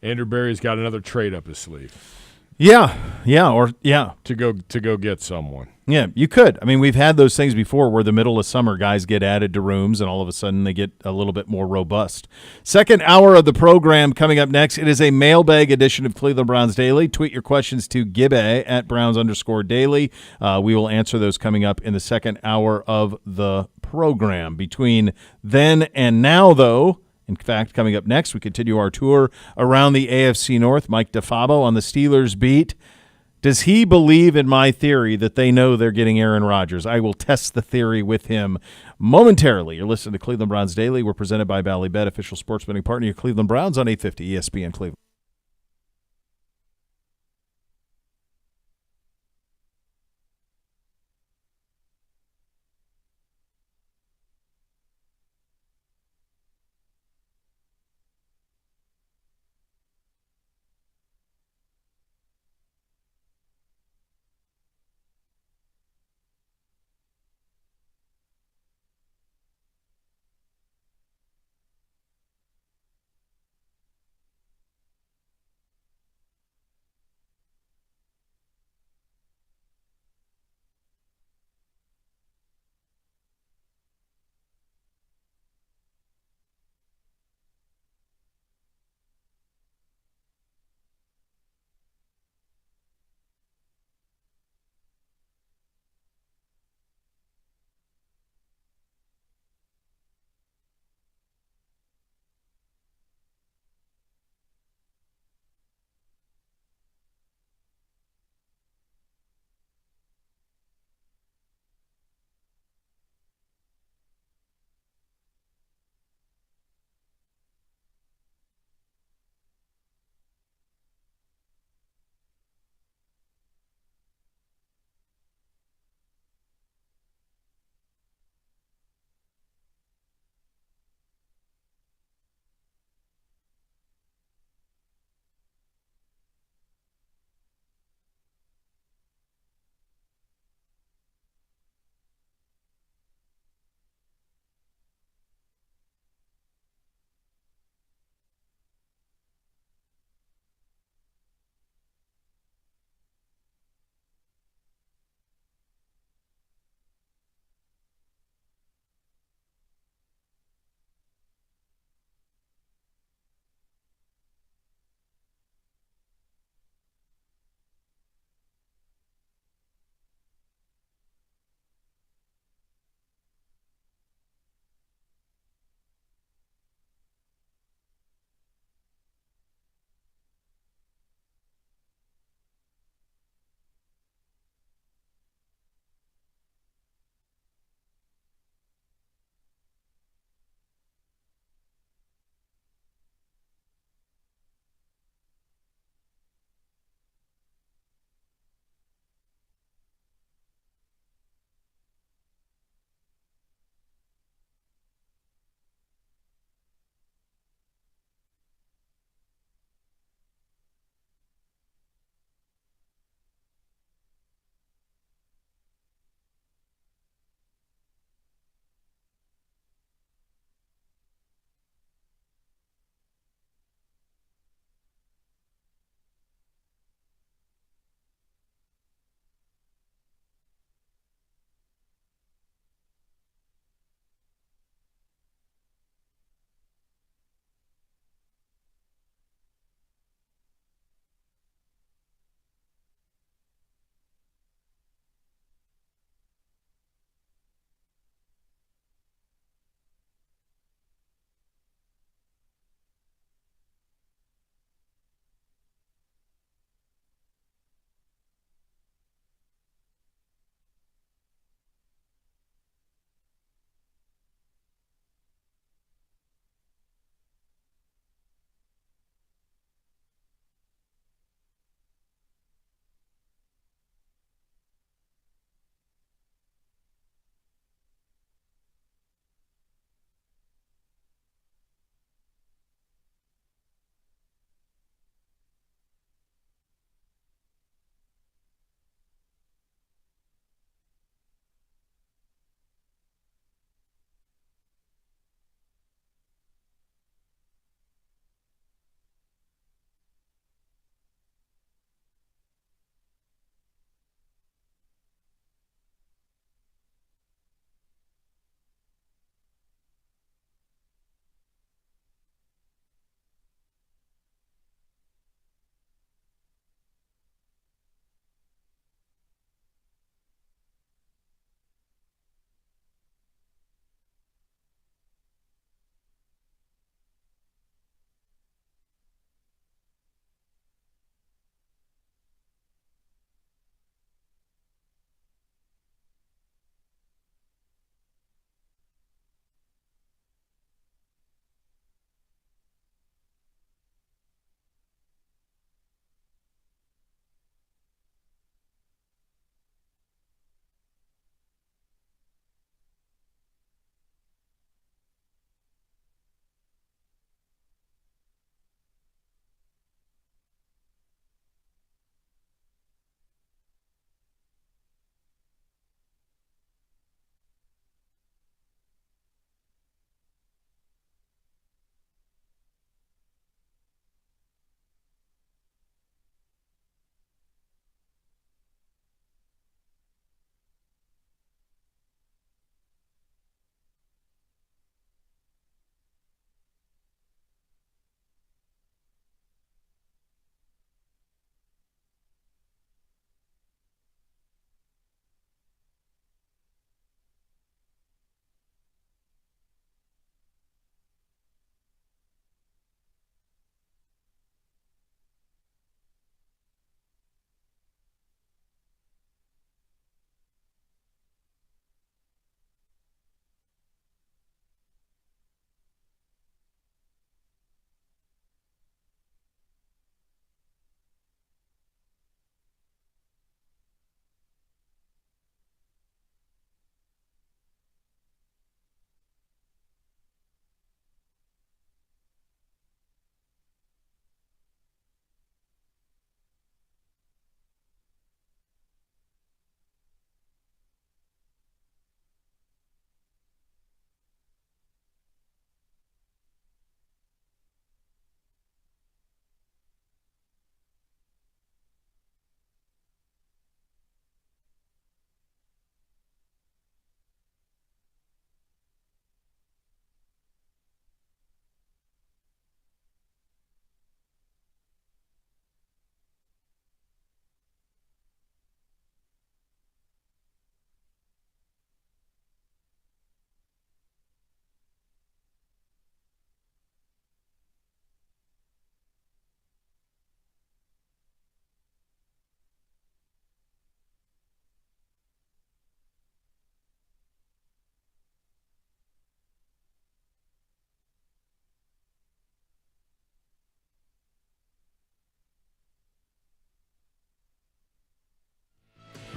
Andrew Berry's got another trade up his sleeve. Yeah. To go get someone. Yeah, you could. We've had those things before where the middle of summer guys get added to rooms and all of a sudden they get a little bit more robust. Second hour of the program coming up next. It is a mailbag edition of Cleveland Browns Daily. Tweet your questions to Gibbe at Browns_Daily. We will answer those coming up in the second hour of the program. Between then and now, though, in fact, coming up next, we continue our tour around the AFC North. Mike DeFabo on the Steelers beat. Does he believe in my theory that they know they're getting Aaron Rodgers? I will test the theory with him momentarily. You're listening to Cleveland Browns Daily. We're presented by Ballybet, official sports betting partner of Cleveland Browns on 850 ESPN Cleveland.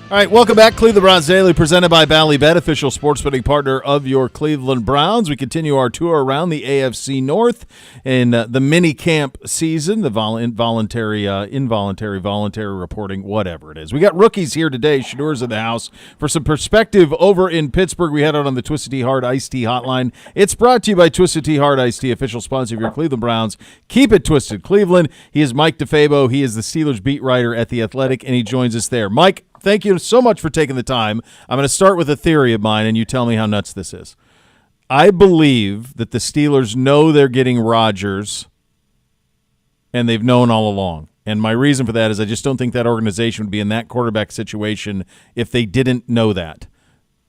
All right, welcome back. Cleveland Browns Daily, presented by Ballybet, official sports betting partner of your Cleveland Browns. We continue our tour around the AFC North in the mini camp season, the voluntary reporting, whatever it is. We got rookies here today. Shadur's in the house. For some perspective over in Pittsburgh, we head out on the Twisted Tea Hard Iced Tea Hotline. It's brought to you by Twisted Tea Hard Iced Tea, official sponsor of your Cleveland Browns. Keep it twisted, Cleveland. He is Mike DeFabo. He is the Steelers beat writer at The Athletic, and he joins us there. Mike, thank you so much for taking the time. I'm going to start with a theory of mine, and you tell me how nuts this is. I believe that the Steelers know they're getting Rodgers, and they've known all along. And my reason for that is I just don't think that organization would be in that quarterback situation if they didn't know that.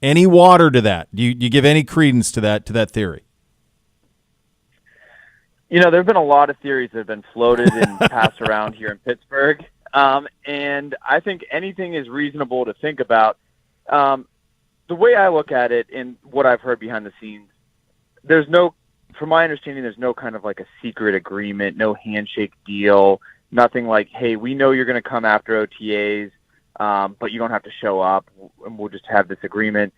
Any water to that? Do you give any credence to that theory? You know, there have been a lot of theories that have been floated and passed around here in Pittsburgh. And I think anything is reasonable to think about. The way I look at it and what I've heard behind the scenes, from my understanding, there's no kind of like a secret agreement, no handshake deal, nothing like, hey, we know you're going to come after OTAs, but you don't have to show up, and we'll just have this agreement.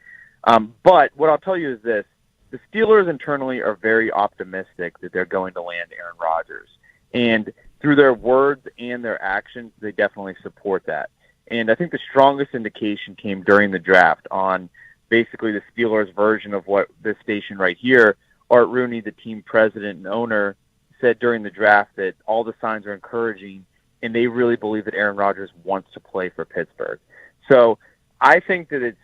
But what I'll tell you is this. The Steelers internally are very optimistic that they're going to land Aaron Rodgers. And through their words and their actions, they definitely support that. And I think the strongest indication came during the draft on basically the Steelers' version of what this station right here, Art Rooney, the team president and owner, said during the draft that all the signs are encouraging, and they really believe that Aaron Rodgers wants to play for Pittsburgh. So I think that it's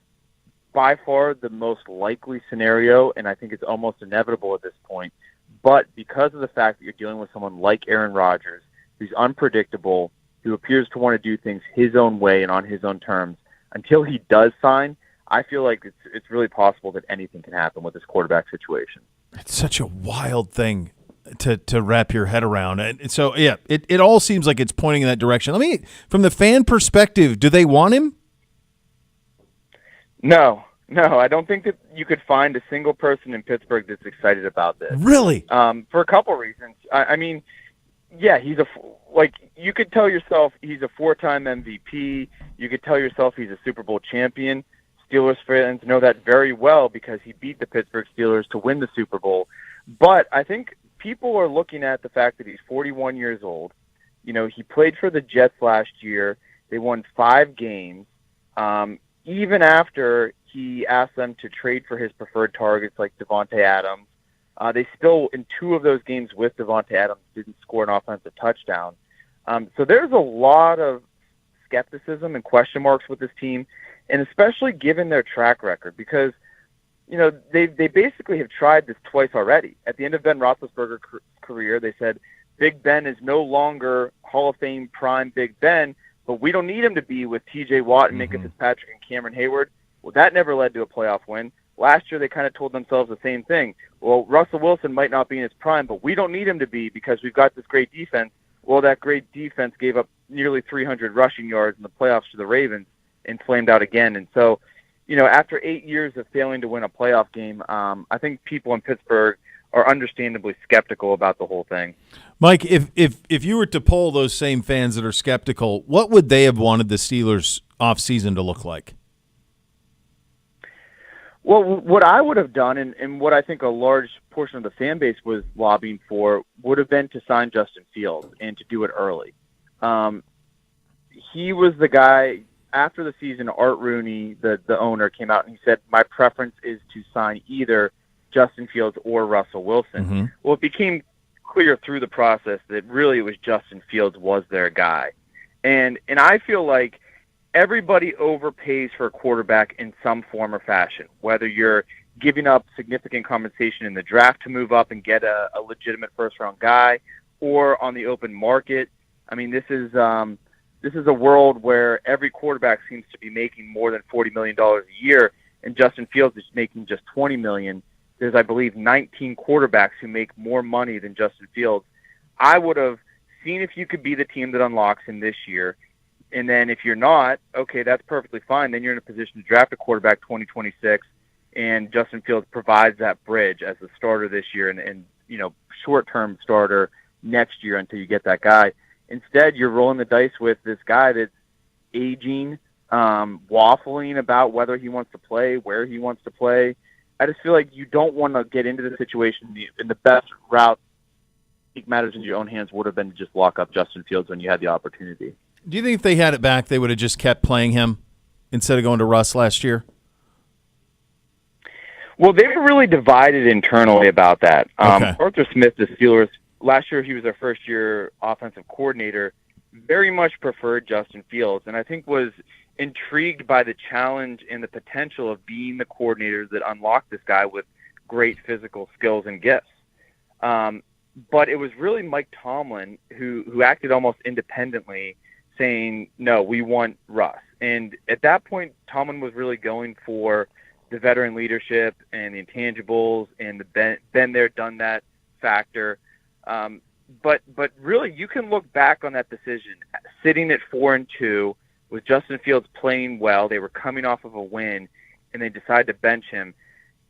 by far the most likely scenario, and I think it's almost inevitable at this point. But because of the fact that you're dealing with someone like Aaron Rodgers, who's unpredictable, who appears to want to do things his own way and on his own terms, until he does sign, I feel like it's really possible that anything can happen with this quarterback situation. It's such a wild thing to wrap your head around. And so, yeah, it all seems like it's pointing in that direction. Let me, from the fan perspective, do they want him? No, I don't think that you could find a single person in Pittsburgh that's excited about this. Really? For a couple reasons. I mean, yeah, you could tell yourself he's a 4-time MVP. You could tell yourself he's a Super Bowl champion. Steelers fans know that very well because he beat the Pittsburgh Steelers to win the Super Bowl. But I think people are looking at the fact that he's 41 years old. You know, he played for the Jets last year. They won 5 games. Even after he asked them to trade for his preferred targets like Davante Adams, they still, in 2 of those games with Davante Adams, didn't score an offensive touchdown. So there's a lot of skepticism and question marks with this team, and especially given their track record, because you know they basically have tried this twice already. At the end of Ben Roethlisberger's career, they said Big Ben is no longer Hall of Fame prime Big Ben, but we don't need him to be with T.J. Watt and Minka Fitzpatrick and Cameron Hayward. Well, that never led to a playoff win. Last year, they kind of told themselves the same thing. Well, Russell Wilson might not be in his prime, but we don't need him to be because we've got this great defense. Well, that great defense gave up nearly 300 rushing yards in the playoffs to the Ravens and flamed out again. And so, you know, after 8 years of failing to win a playoff game, I think people in Pittsburgh are understandably skeptical about the whole thing. Mike, if you were to poll those same fans that are skeptical, what would they have wanted the Steelers' offseason to look like? Well, what I would have done, and what I think a large portion of the fan base was lobbying for, would have been to sign Justin Fields and to do it early. He was the guy, after the season, Art Rooney, the owner, came out and he said, my preference is to sign either Justin Fields or Russell Wilson. Mm-hmm. Well, it became clear through the process that really it was Justin Fields was their guy. And I feel like everybody overpays for a quarterback in some form or fashion, whether you're giving up significant compensation in the draft to move up and get a legitimate first-round guy, or on the open market. I mean, this is a world where every quarterback seems to be making more than $40 million a year, and Justin Fields is making just $20 million. There's, I believe, 19 quarterbacks who make more money than Justin Fields. I would have seen if you could be the team that unlocks him this year. And then if you're not, okay, that's perfectly fine. Then you're in a position to draft a quarterback 2026, and Justin Fields provides that bridge as the starter this year and you know, short-term starter next year until you get that guy. Instead, you're rolling the dice with this guy that's aging, waffling about whether he wants to play, where he wants to play. I just feel like you don't want to get into the situation, and the best route to take matters into your own hands would have been to just lock up Justin Fields when you had the opportunity. Do you think if they had it back, they would have just kept playing him instead of going to Russ last year? Well, they were really divided internally about that. Arthur Smith, the Steelers, last year he was their first-year offensive coordinator, very much preferred Justin Fields, and I think was intrigued by the challenge and the potential of being the coordinator that unlocked this guy with great physical skills and gifts. But it was really Mike Tomlin who acted almost independently, saying, no, we want Russ. And at that point, Tomlin was really going for the veteran leadership and the intangibles and the been there, done that factor. But really, you can look back on that decision, sitting at 4-2 with Justin Fields playing well. They were coming off of a win, and they decided to bench him.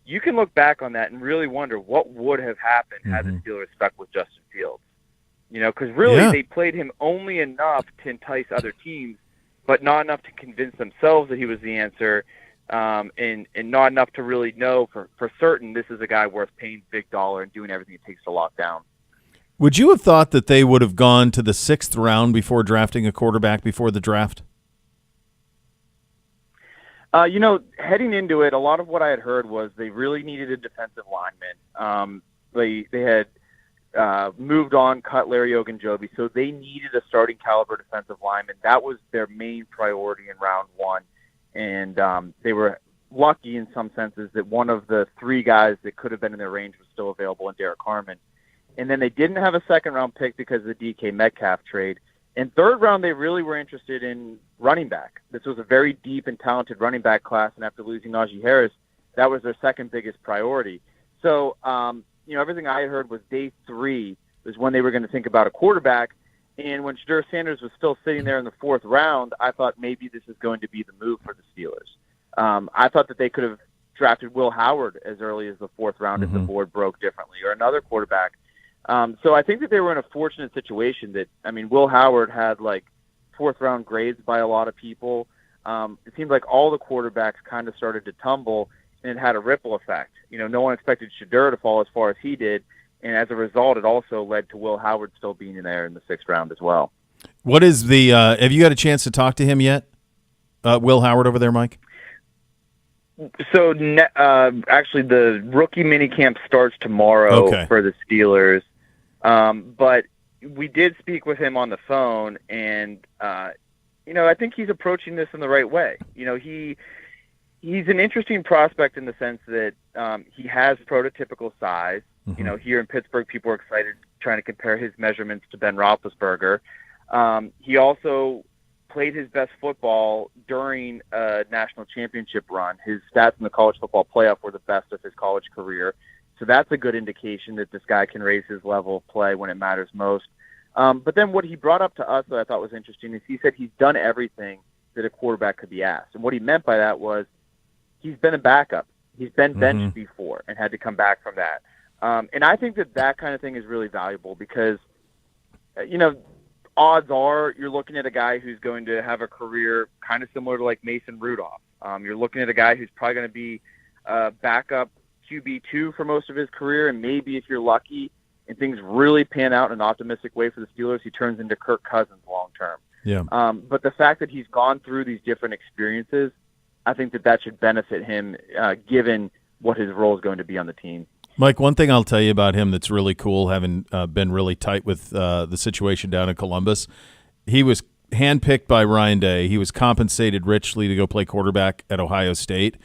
You can look back on that and really wonder what would have happened had the Steelers stuck with Justin Fields. Because really they played him only enough to entice other teams, but not enough to convince themselves that he was the answer, and not enough to really know for certain this is a guy worth paying big dollar and doing everything it takes to lock down. Would you have thought that they would have gone to the 6th round before drafting a quarterback before the draft? Heading into it, a lot of what I had heard was they really needed a defensive lineman. They had moved on, cut Larry Ogunjobi, so they needed a starting caliber defensive lineman. That was their main priority in round 1, and they were lucky in some senses that one of the 3 guys that could have been in their range was still available in Derek Harmon. And then they didn't have a second-round pick because of the DK Metcalf trade. In 3rd round, they really were interested in running back. This was a very deep and talented running back class, and after losing Najee Harris, that was their second biggest priority. So, everything I heard was day 3 was when they were going to think about a quarterback, and when Shedeur Sanders was still sitting there in the 4th round, I thought maybe this is going to be the move for the Steelers. I thought that they could have drafted Will Howard as early as the 4th round if the board broke differently, or another quarterback. So I think that they were in a fortunate situation that, Will Howard had 4th round grades by a lot of people. It seemed like all the quarterbacks kind of started to tumble, and it had a ripple effect. No one expected Shedeur to fall as far as he did, and as a result, it also led to Will Howard still being in there in the 6th round as well. What is the have you got a chance to talk to him yet? Will Howard over there, Mike? So actually the rookie minicamp starts tomorrow for the Steelers. But we did speak with him on the phone, and I think he's approaching this in the right way. He's an interesting prospect in the sense that he has prototypical size. Here in Pittsburgh, people are excited trying to compare his measurements to Ben Roethlisberger. He also played his best football during a national championship run. His stats in the college football playoff were the best of his college career. So that's a good indication that this guy can raise his level of play when it matters most. But then what he brought up to us that I thought was interesting is he said he's done everything that a quarterback could be asked. And what he meant by that was he's been a backup. He's been benched before and had to come back from that. And I think that kind of thing is really valuable because, odds are you're looking at a guy who's going to have a career kind of similar to like Mason Rudolph. You're looking at a guy who's probably going to be backup QB2 for most of his career, and maybe if you're lucky and things really pan out in an optimistic way for the Steelers, he turns into Kirk Cousins long term. Yeah. But the fact that he's gone through these different experiences, I think that should benefit him given what his role is going to be on the team. Mike, one thing I'll tell you about him that's really cool, having been really tight with the situation down in Columbus, he was handpicked by Ryan Day. He was compensated richly to go play quarterback at Ohio State,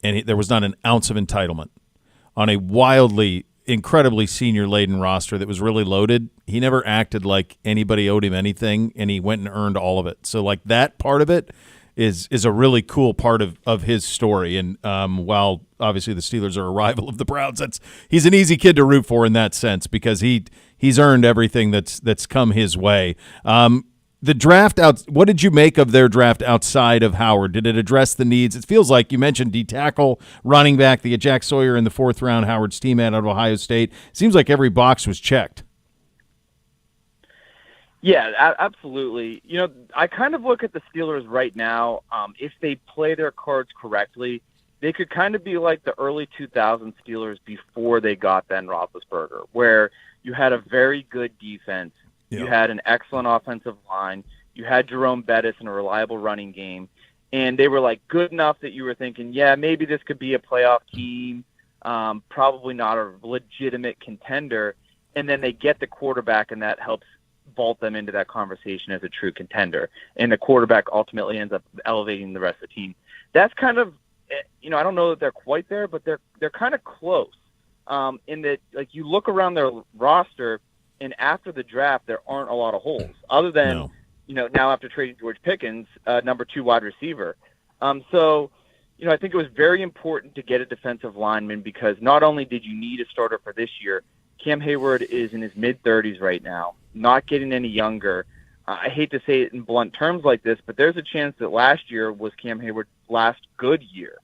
and there was not an ounce of entitlement. On a wildly, incredibly senior-laden roster that was really loaded, he never acted like anybody owed him anything, and he went and earned all of it. So, like, that part of it is a really cool part of his story. And while obviously the Steelers are a rival of the Browns, he's an easy kid to root for in that sense because he's earned everything that's come his way. The draft what did you make of their draft outside of Howard? Did it address the needs? It feels like you mentioned D-tackle, running back, the Jack Sawyer in the 4th round, Howard's teammate out of Ohio State. Seems like every box was checked. Yeah, absolutely. You know, I kind of look at the Steelers right now. If they play their cards correctly, they could kind of be like the early 2000 Steelers before they got Ben Roethlisberger, where you had a very good defense, you had an excellent offensive line, you had Jerome Bettis and a reliable running game, and they were like good enough that you were thinking, yeah, maybe this could be a playoff team, probably not a legitimate contender, and then they get the quarterback, and that helps vault them into that conversation as a true contender, and the quarterback ultimately ends up elevating the rest of the team. That's kind of, you know, I don't know that they're quite there, but they're kind of close. In that, like, you look around their roster, and after the draft, there aren't a lot of holes, other than, you know, now after trading George Pickens, number 2 wide receiver. So, you know, I think it was very important to get a defensive lineman because not only did you need a starter for this year, Cam Hayward is in his mid-30s right now, not getting any younger. I hate to say it in blunt terms like this, but there's a chance that last year was Cam Hayward's last good year.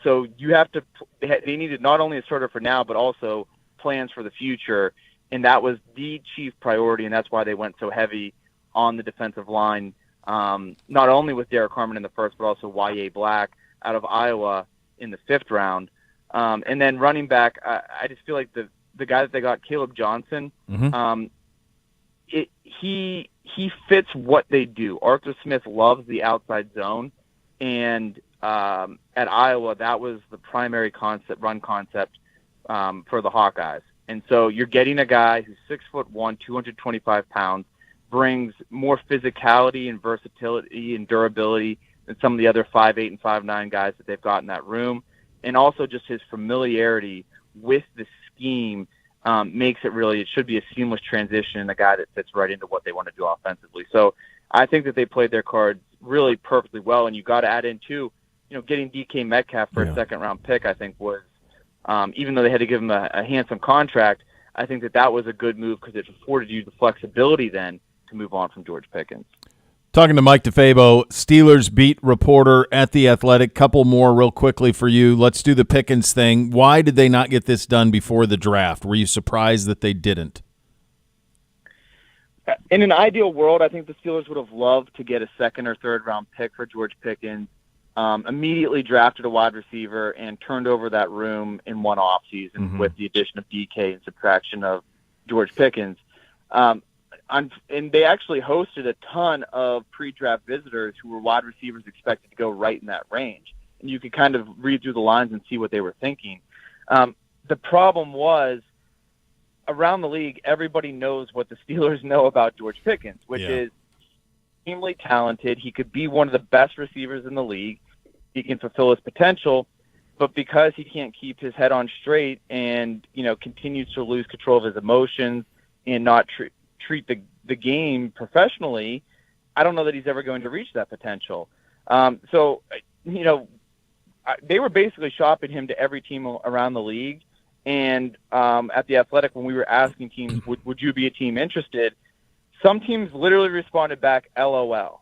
So you have to – they needed not only a starter for now, but also plans for the future, and that was the chief priority, and that's why they went so heavy on the defensive line, not only with Derek Harmon in the first, but also Y.A. Black out of Iowa in the 5th round. And then running back, I just feel like the guy that they got, Caleb Johnson, he fits what they do. Arthur Smith loves the outside zone, and at Iowa, that was the primary run concept for the Hawkeyes. And so you're getting a guy who's 6'1", 225 pounds, brings more physicality and versatility and durability than some of the other 5'8" and 5'9" guys that they've got in that room, and also just his familiarity with the scheme makes it should be a seamless transition and a guy that fits right into what they want to do offensively. So I think that they played their cards really perfectly well, and you got to add in too, you know, getting DK Metcalf for a 2nd-round pick, I think was, even though they had to give him a handsome contract, I think that was a good move because it afforded you the flexibility then to move on from George Pickens. Talking to Mike DeFabo, Steelers beat reporter at The Athletic. Couple more real quickly for you. Let's do the Pickens thing. Why did they not get this done before the draft? Were you surprised that they didn't? In an ideal world, I think the Steelers would have loved to get a 2nd or 3rd round pick for George Pickens, immediately drafted a wide receiver, and turned over that room in one offseason with the addition of DK and subtraction of George Pickens. And they actually hosted a ton of pre-draft visitors who were wide receivers expected to go right in that range. And you could kind of read through the lines and see what they were thinking. The problem was, around the league, everybody knows what the Steelers know about George Pickens, which is extremely talented. He could be one of the best receivers in the league. He can fulfill his potential, but because he can't keep his head on straight and, you know, continues to lose control of his emotions and not treat the game professionally, I don't know that he's ever going to reach that potential. So, you know, they were basically shopping him to every team around the league. And at The Athletic, when we were asking teams, would you be a team interested, some teams literally responded back, LOL,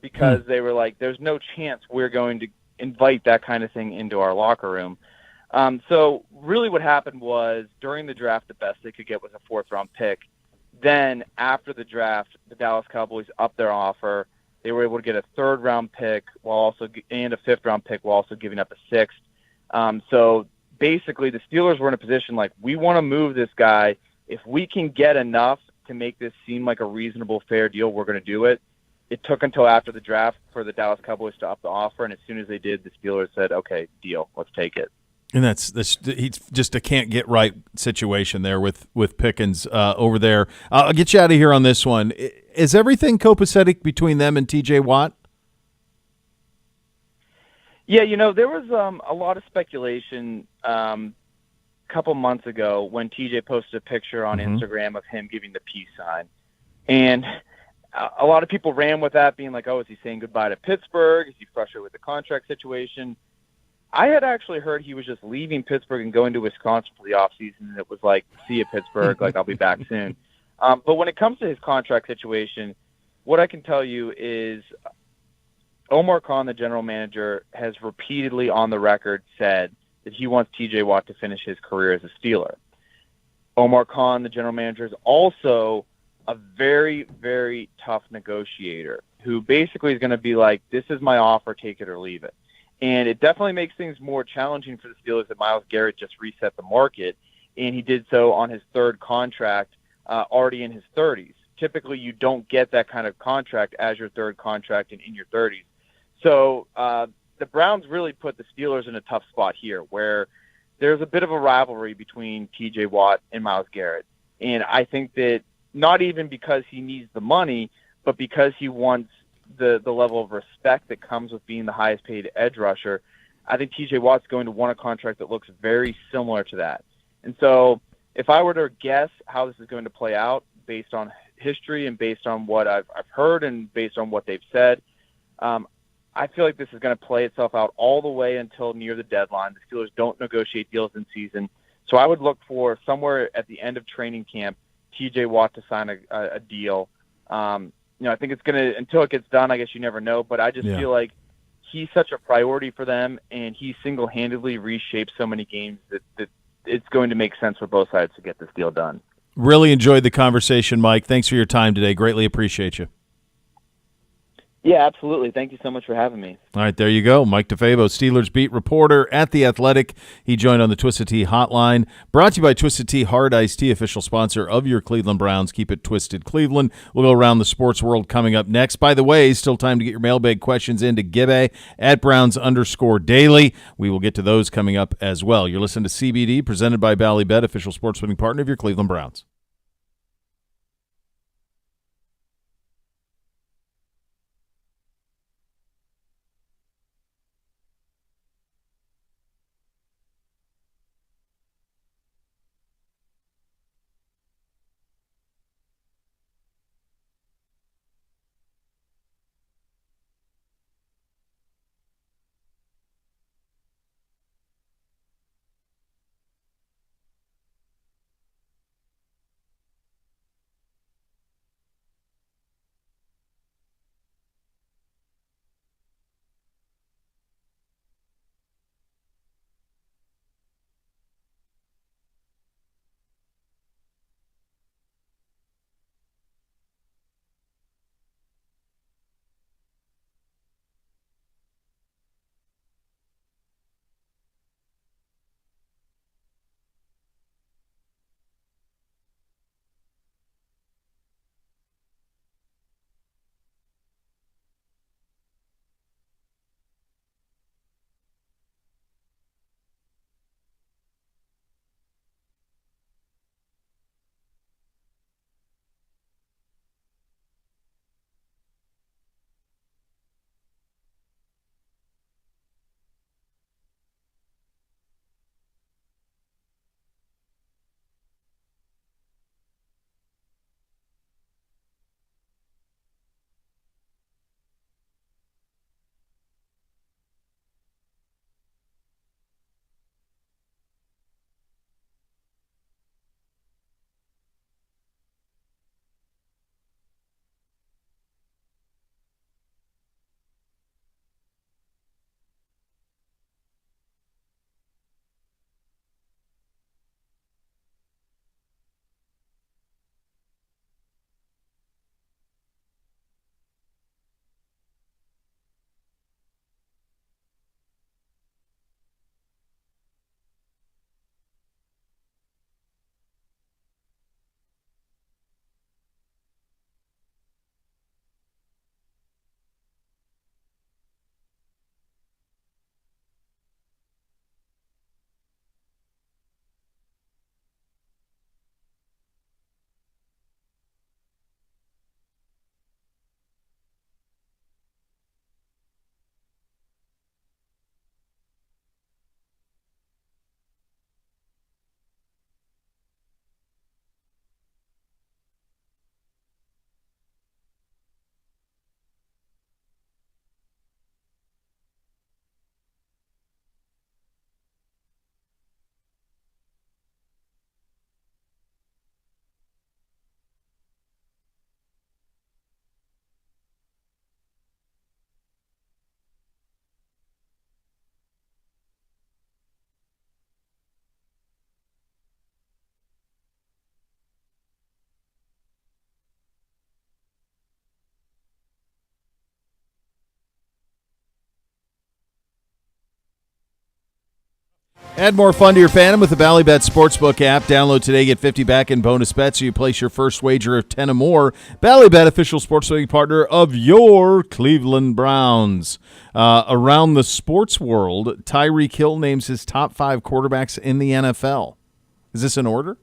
because they were like, there's no chance we're going to invite that kind of thing into our locker room. So really what happened was, during the draft, the best they could get was a 4th-round pick. Then after the draft, the Dallas Cowboys upped their offer. They were able to get a 3rd-round pick and a 5th-round pick while also giving up a 6th. So basically the Steelers were in a position like, we want to move this guy. If we can get enough to make this seem like a reasonable, fair deal, we're going to do it. It took until after the draft for the Dallas Cowboys to up the offer, and as soon as they did, the Steelers said, okay, deal, let's take it. And he's just a can't get right situation there with Pickens over there. I'll get you out of here on this one. Is everything copacetic between them and T.J. Watt? Yeah, you know, there was a lot of speculation a couple months ago when T.J. posted a picture on Instagram of him giving the peace sign. And a lot of people ran with that, being like, oh, is he saying goodbye to Pittsburgh? Is he frustrated with the contract situation? I had actually heard he was just leaving Pittsburgh and going to Wisconsin for the offseason, and it was like, see you, Pittsburgh, like, I'll be back soon. But when it comes to his contract situation, what I can tell you is Omar Khan, the general manager, has repeatedly on the record said that he wants T.J. Watt to finish his career as a Steeler. Omar Khan, the general manager, has also a very, very tough negotiator who basically is going to be like, this is my offer, take it or leave it. And it definitely makes things more challenging for the Steelers that Myles Garrett just reset the market, and he did so on his third contract, already in his 30s. Typically, you don't get that kind of contract as your third contract and in your 30s. So the Browns really put the Steelers in a tough spot here, where there's a bit of a rivalry between T.J. Watt and Myles Garrett. And I think that not even because he needs the money, but because he wants the level of respect that comes with being the highest paid edge rusher, I think T.J. Watt's going to want a contract that looks very similar to that. And so if I were to guess how this is going to play out based on history and based on what I've heard and based on what they've said, I feel like this is going to play itself out all the way until near the deadline. The Steelers don't negotiate deals in season. So I would look for somewhere at the end of training camp, T.J. Watt to sign a deal. I think it's going to, until it gets done, I guess you never know, but I just feel like he's such a priority for them, and he single-handedly reshaped so many games that it's going to make sense for both sides to get this deal done. Really enjoyed the conversation, Mike. Thanks for your time today. Greatly appreciate you. Yeah, absolutely. Thank you so much for having me. All right, there you go. Mike DeFabo, Steelers beat reporter at The Athletic. He joined on the Twisted Tea hotline. Brought to you by Twisted Tea Hard Iced Tea, official sponsor of your Cleveland Browns. Keep it twisted, Cleveland. We'll go around the sports world coming up next. By the way, still time to get your mailbag questions into Gibbe at Browns_Daily. We will get to those coming up as well. You're listening to CBD, presented by Ballybet, official sports betting partner of your Cleveland Browns. Add more fun to your fandom with the Bally Bet Sportsbook app. Download today, get 50 back in bonus bets so you place your first wager of 10 or more. Bally Bet, official sportsbook partner of your Cleveland Browns. Around the sports world, Tyreek Hill names his top 5 quarterbacks in the NFL. Is this in order?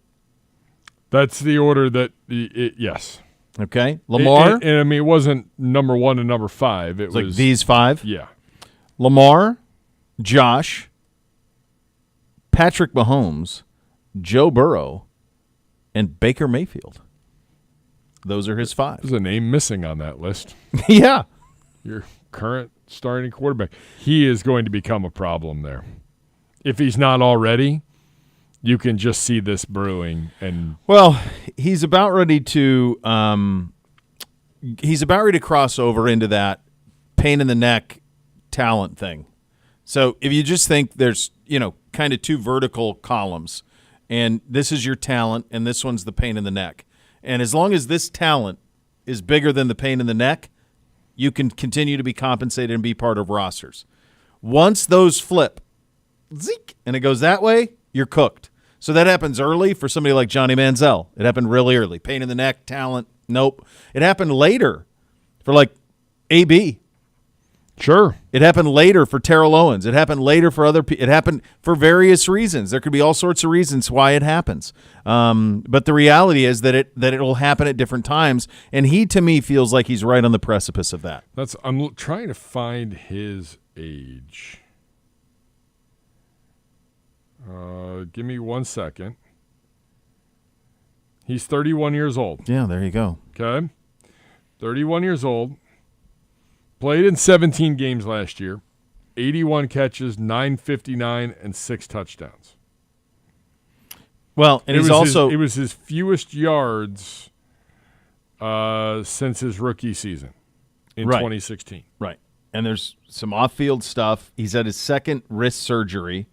That's the order that, yes. Okay. Lamar? And I mean, it wasn't number 1 and number 5. It was like these 5? Yeah. Lamar, Josh, Patrick Mahomes, Joe Burrow, and Baker Mayfield. Those are his 5. There's a name missing on that list. Yeah. Your current starting quarterback. He is going to become a problem there. If he's not already, you can just see this brewing. And well, he's about ready to cross over into that pain in the neck talent thing. So if you just think there's, kind of 2 vertical columns, and this is your talent, and this one's the pain in the neck. And as long as this talent is bigger than the pain in the neck, you can continue to be compensated and be part of rosters. Once those flip, zeke, and it goes that way, you're cooked. So that happens early for somebody like Johnny Manziel. It happened really early. Pain in the neck, talent, nope. It happened later for like AB. Sure. It happened later for Terrell Owens. It happened later for other people. It happened for various reasons. There could be all sorts of reasons why it happens. But the reality is that it will happen at different times, and he, to me, feels like he's right on the precipice of that. I'm trying to find his age. Give me 1 second. He's 31 years old. Yeah, there you go. Okay. 31 years old. Played in 17 games last year, 81 catches, 959, and 6 touchdowns. Well, and it was his fewest yards since his rookie season in 2016. Right. And there's some off-field stuff. He's had his second wrist surgery.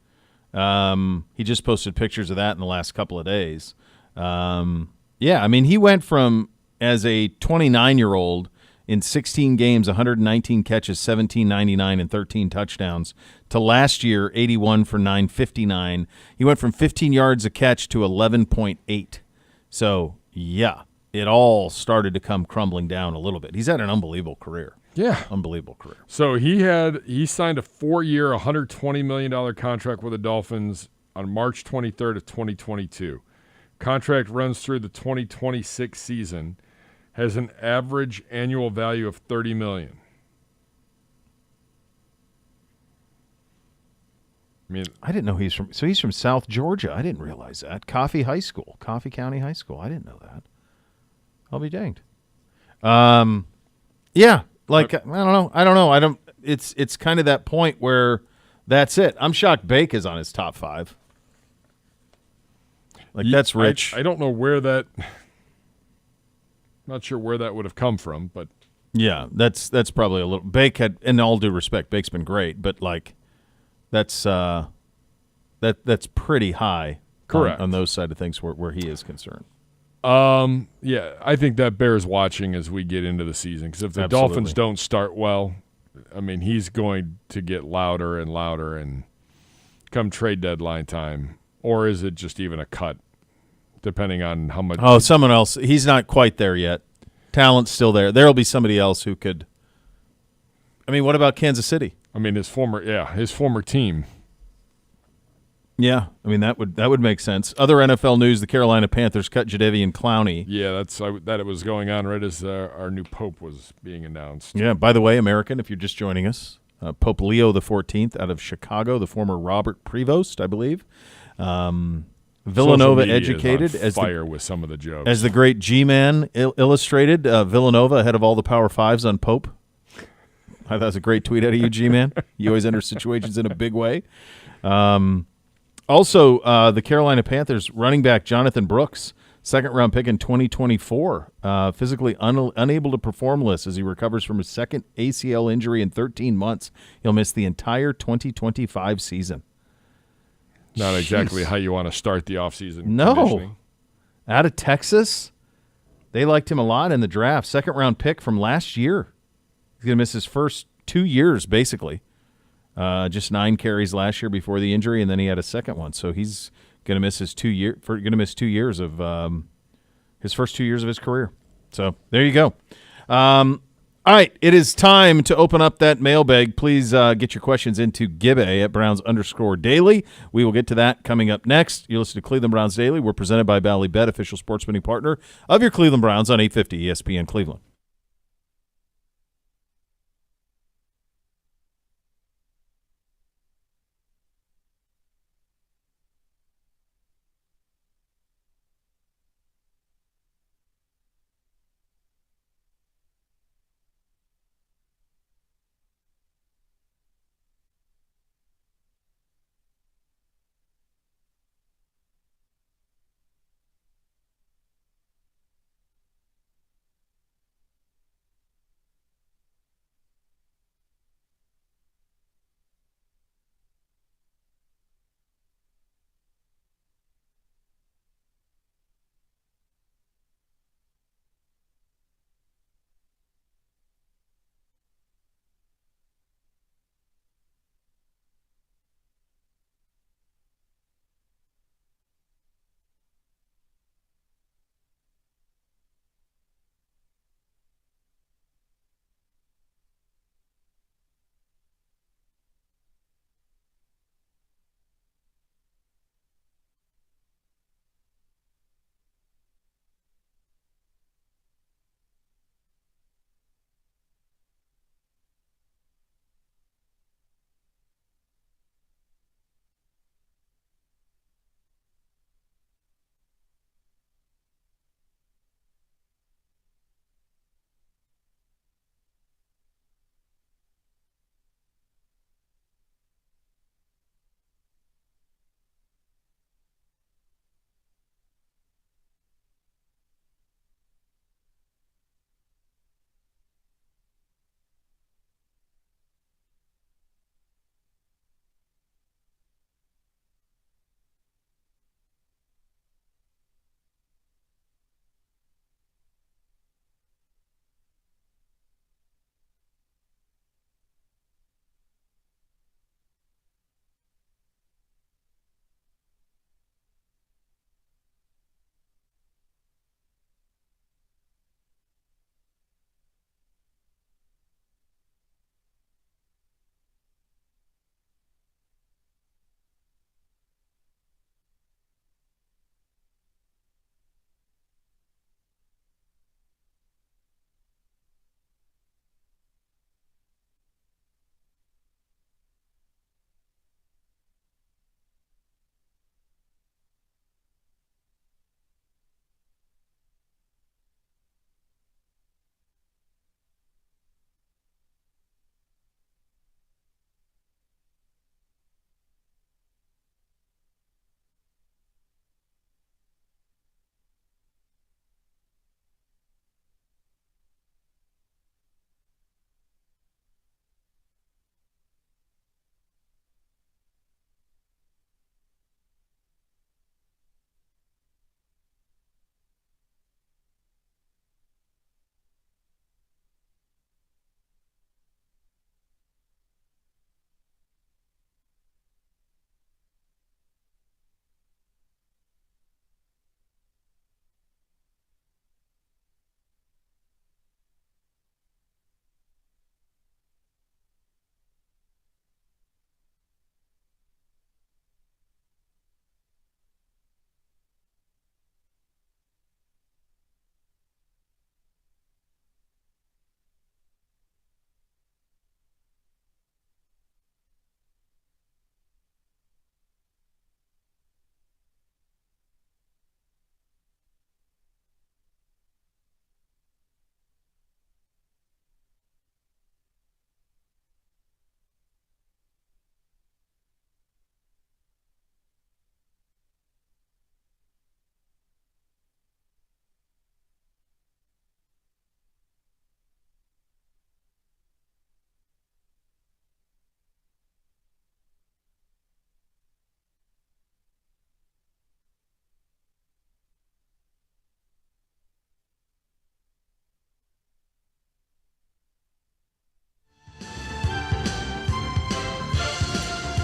He just posted pictures of that in the last couple of days. He went from, as a 29-year-old, in 16 games, 119 catches, 1799, and 13 touchdowns, to last year, 81 for 959. He went from 15 yards a catch to 11.8. So, yeah, it all started to come crumbling down a little bit. He's had an unbelievable career. Yeah. Unbelievable career. So he signed a 4-year, $120 million contract with the Dolphins on March 23rd of 2022. Contract runs through the 2026 season. Has an average annual value of $30 million. I mean, I didn't know he's from South Georgia. I didn't realize that. Coffee County High School. I didn't know that. I'll be danged. Yeah, like I don't know. It's kind of that point where that's it. I'm shocked Bake is on his top 5. Like, that's rich. I don't know where that. Not sure where that would have come from, but yeah, that's probably a little. Bake had, in all due respect, Bake's been great, but like, that's pretty high. Correct on those side of things where he is concerned. Yeah, I think that bears watching as we get into the season, because if the Dolphins don't start well, I mean, he's going to get louder and louder, and come trade deadline time, or is it just even a cut? Depending on how much. Oh, someone else. He's not quite there yet. Talent's still there. There'll be somebody else who could. I mean, what about Kansas City? I mean, his former team. Yeah, I mean that would make sense. Other NFL news: the Carolina Panthers cut Jadeveon Clowney. Yeah, that it was going on right as our new Pope was being announced. Yeah. By the way, American, if you're just joining us, Pope Leo XIV out of Chicago, the former Robert Prevost, I believe. Villanova educated is on fire with some of the jokes. As the great G-Man illustrated, Villanova ahead of all the Power Fives on Pope. I thought that was a great tweet out of you, G-Man. You always enter situations in a big way. Also, the Carolina Panthers running back Jonathan Brooks, second-round pick in 2024, physically unable to perform list as he recovers from his second ACL injury in 13 months. He'll miss the entire 2025 season. Not exactly how you want to start the offseason. No. Out of Texas, they liked him a lot in the draft. Second-round pick from last year. He's going to miss his first 2 years, basically. Just 9 carries last year before the injury, and then he had a second one. So he's going to miss his 2 years of his first 2 years of his career. So there you go. All right, it is time to open up that mailbag. Please get your questions into Gibbe at Browns_Daily. We will get to that coming up next. You listen to Cleveland Browns Daily. We're presented by Ballybet, official sports betting partner of your Cleveland Browns on 850 ESPN Cleveland.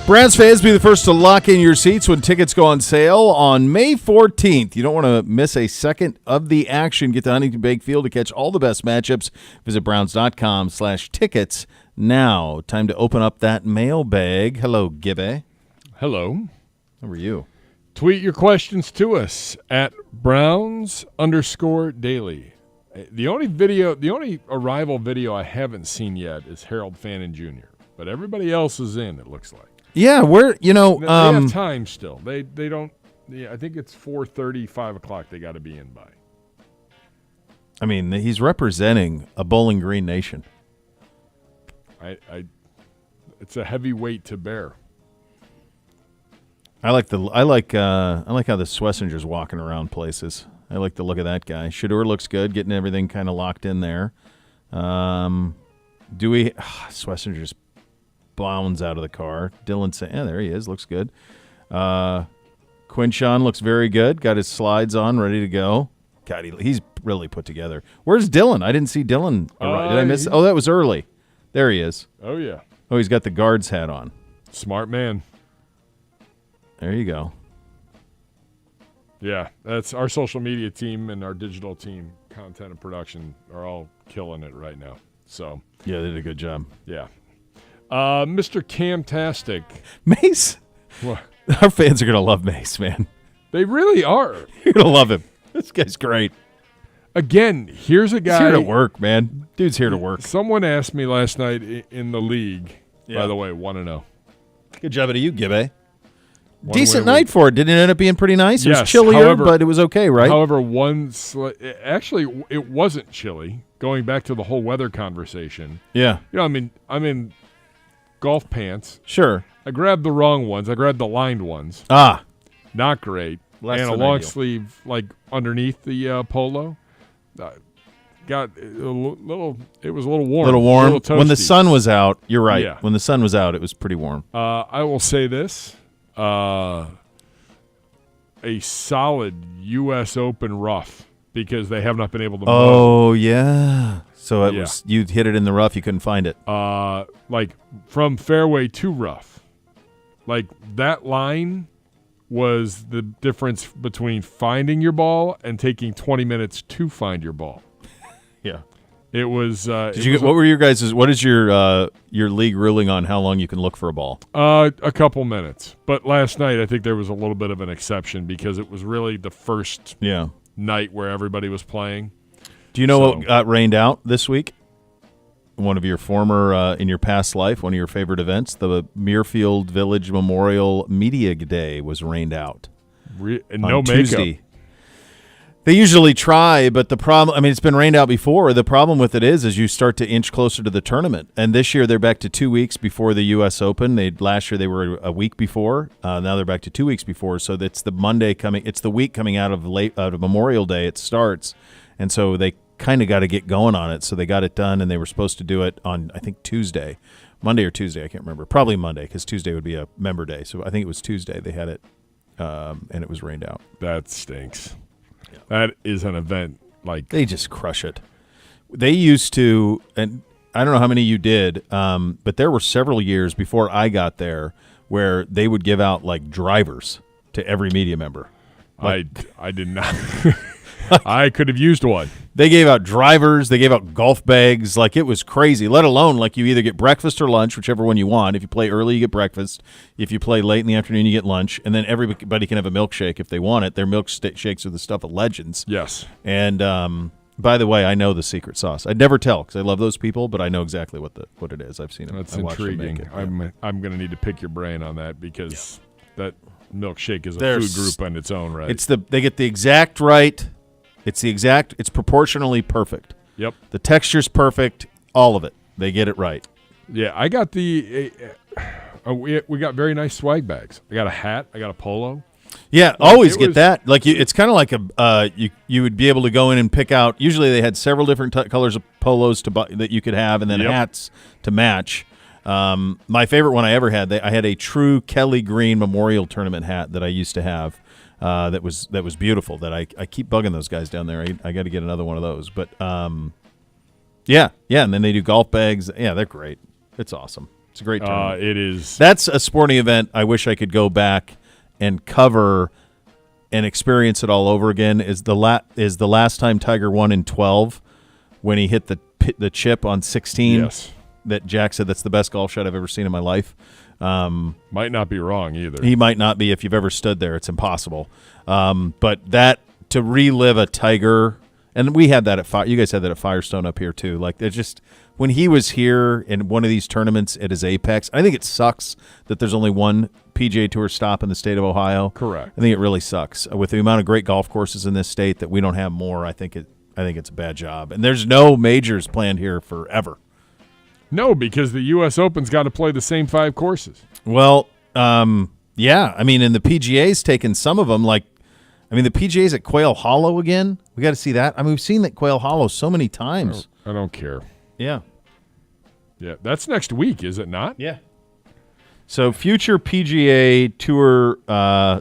Browns fans, be the first to lock in your seats when tickets go on sale on May 14th. You don't want to miss a second of the action. Get to Huntington Bank Field to catch all the best matchups. Visit browns.com/tickets now. Time to open up that mailbag. Hello, Gibby. Hello. How are you? Tweet your questions to us at Browns_daily. The only arrival video I haven't seen yet is Harold Fannin Jr., but everybody else is in, it looks like. Yeah, we're, They have time still. They don't. Yeah, I think it's 4:30, 5 o'clock. They got to be in by. I mean, he's representing a Bowling Green nation. It's a heavy weight to bear. I like how the Schwessinger's walking around places. I like the look of that guy. Shedeur looks good, getting everything kind of locked in there. Schwessinger's bounds out of the car. Dylan, there he is. Looks good. Quinshawn looks very good. Got his slides on, ready to go. God, he's really put together. Where's Dylan? I didn't see Dylan. Did I miss? Oh, that was early. There he is. Oh, yeah. Oh, he's got the guard's hat on. Smart man. There you go. Yeah, that's our social media team and our digital team, content and production, are all killing it right now. So yeah, they did a good job. Yeah. Mr. Camtastic. Mace. What? Our fans are going to love Mace, man. They really are. You're going to love him. This guy's great. Again, here's a guy. He's here to work, man. Dude's here to work. Someone asked me last night in the league, by the way, 1-0. Good job out of you, Gibby. Decent night for it. Didn't it end up being pretty nice? It was chillier, however, but it was okay, right? However, actually, it wasn't chilly. Going back to the whole weather conversation. Yeah. You know, I'm in golf pants. Sure. I grabbed the wrong ones. I grabbed the lined ones. Ah. Not great. Less and a than long ideal. sleeve, like, underneath the polo. Got a little. It was a little warm. A little warm. A little When the toasty. sun was out, you're right. Yeah. When the sun was out, it was pretty warm. I will say this. A solid U.S. Open rough because they have not been able to mow. Oh, yeah. So it was you hit it in the rough, you couldn't find it. Like from fairway to rough. Like that line was the difference between finding your ball and taking 20 minutes to find your ball. Yeah. It was. What were your guys'? What is your league ruling on how long you can look for a ball? A couple minutes. But last night, I think there was a little bit of an exception because it was really the first night where everybody was playing. Do you know what got rained out this week? One of your former, in your past life, one of your favorite events, the Muirfield Village Memorial Media Day was rained out. No Tuesday. makeup. They usually try, but the problem, I mean, it's been rained out before. The problem with it is you start to inch closer to the tournament. And this year they're back to 2 weeks before the U.S. Open. Last year they were a week before. Now they're back to 2 weeks before. So it's the Monday coming. It's the week coming out of Memorial Day. It starts. And so they kind of got to get going on it. So they got it done, and they were supposed to do it on, I think, Tuesday. Monday or Tuesday. I can't remember. Probably Monday because Tuesday would be a member day. So I think it was Tuesday they had it, and it was rained out. That stinks. That is an event like they just crush it. They used to, and I don't know how many you did, but there were several years before I got there where they would give out like drivers to every media member. I did not. I could have used one. They gave out drivers. They gave out golf bags. Like, it was crazy, let alone like you either get breakfast or lunch, whichever one you want. If you play early, you get breakfast. If you play late in the afternoon, you get lunch. And then everybody can have a milkshake if they want it. Their milkshakes are the stuff of legends. Yes. And by the way, I know the secret sauce. I'd never tell because I love those people, but I know exactly what it is. I've seen it. That's I watched them intriguing. make it. I'm going to need to pick your brain on that because that milkshake is a food group on its own, right? They get the exact right. It's proportionally perfect. Yep. The texture's perfect. All of it. They get it right. Yeah, I got we got very nice swag bags. I got a hat. I got a polo. Yeah, always get that. Like it's kind of like you would be able to go in and pick out. Usually they had several different colors of polos to buy, that you could have, and then hats to match. My favorite one I ever had. I had a true Kelly Green Memorial Tournament hat that I used to have. That was beautiful. That I keep bugging those guys down there. I got to get another one of those. But yeah, and then they do golf bags. Yeah, they're great. It's awesome. It's a great tournament. It is. That's a sporting event I wish I could go back and cover and experience it all over again. Is the last time Tiger won in 12 when he hit the chip on 16. Yes. That Jack said that's the best golf shot I've ever seen in my life. Might not be wrong either. He might not be. If you've ever stood there, it's impossible. But that to relive a Tiger, and we had that at you guys had that at Firestone up here too. Like it's just when he was here in one of these tournaments at his apex. I think it sucks that there's only one PGA Tour stop in the state of Ohio. Correct. I think it really sucks with the amount of great golf courses in this state that we don't have more. I think it's a bad job, and there's no majors planned here forever. No, because the U.S. Open's got to play the same 5 courses. Well, yeah. I mean, and the PGA's taken some of them. Like, I mean, the PGA's at Quail Hollow again. We got to see that. I mean, we've seen that Quail Hollow so many times. I don't care. Yeah. Yeah, that's next week, is it not? Yeah. So future PGA Tour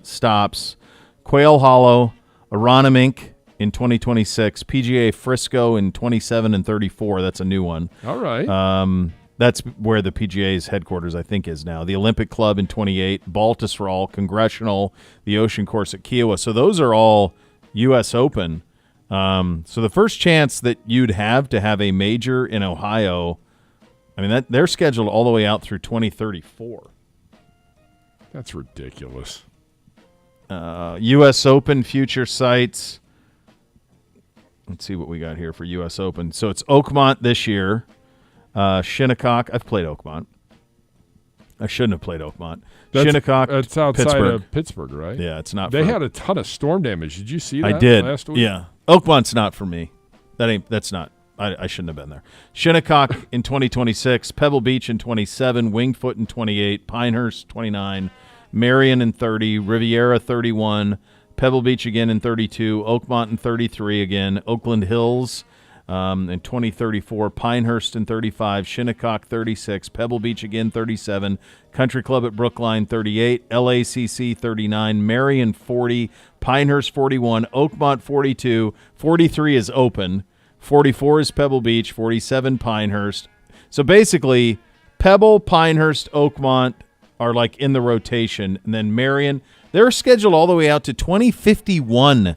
stops: Quail Hollow, Aronimink in 2026, PGA Frisco in 27 and 34. That's a new one. All right. That's where the PGA's headquarters, I think, is now. The Olympic Club in 28, Baltusrol, Congressional, the Ocean Course at Kiowa. So those are all U.S. Open. So the first chance that you'd have to have a major in Ohio, I mean, they're scheduled all the way out through 2034. That's ridiculous. U.S. Open future sites. Let's see what we got here for U.S. Open. So it's Oakmont this year. Shinnecock. I've played Oakmont. I shouldn't have played Oakmont. Shinnecock. That's outside Pittsburgh. of Pittsburgh, right? Yeah, it's not. They had a ton of storm damage. Did you see that? I did. Last week? Yeah, Oakmont's not for me. That's not. I shouldn't have been there. Shinnecock in 2026, Pebble Beach in 27, Wingfoot in 28, Pinehurst 29, Marion in 30, Riviera 31. Pebble Beach again in 32, Oakmont in 33 again, Oakland Hills in 2034, Pinehurst in 35, Shinnecock 36, Pebble Beach again 37, Country Club at Brookline 38, LACC 39, Marion 40, Pinehurst 41, Oakmont 42, 43 is open, 44 is Pebble Beach, 47 Pinehurst. So basically, Pebble, Pinehurst, Oakmont are like in the rotation, and then Marion. They're scheduled all the way out to 2051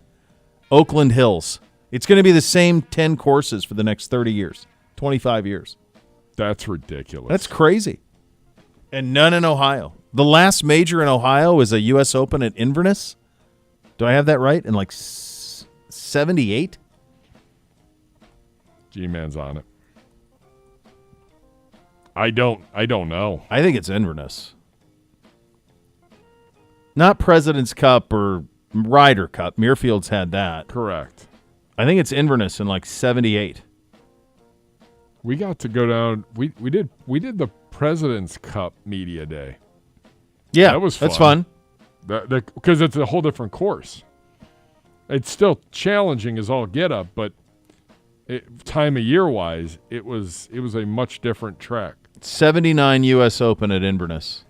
Oakland Hills. It's going to be the same 10 courses for the next 30 years, 25 years. That's ridiculous. That's crazy. And none in Ohio. The last major in Ohio is a U.S. Open at Inverness. Do I have that right? In like 78? G-Man's on it. I don't know. I think it's Inverness. Not President's Cup or Ryder Cup. Muirfield's had that. Correct. I think it's Inverness in like 78. We got to go down. We did the President's Cup Media Day. Yeah, that was fun. That's fun. Because it's a whole different course. It's still challenging as all get up, but time of year wise, it was a much different track. 79 U.S. Open at Inverness.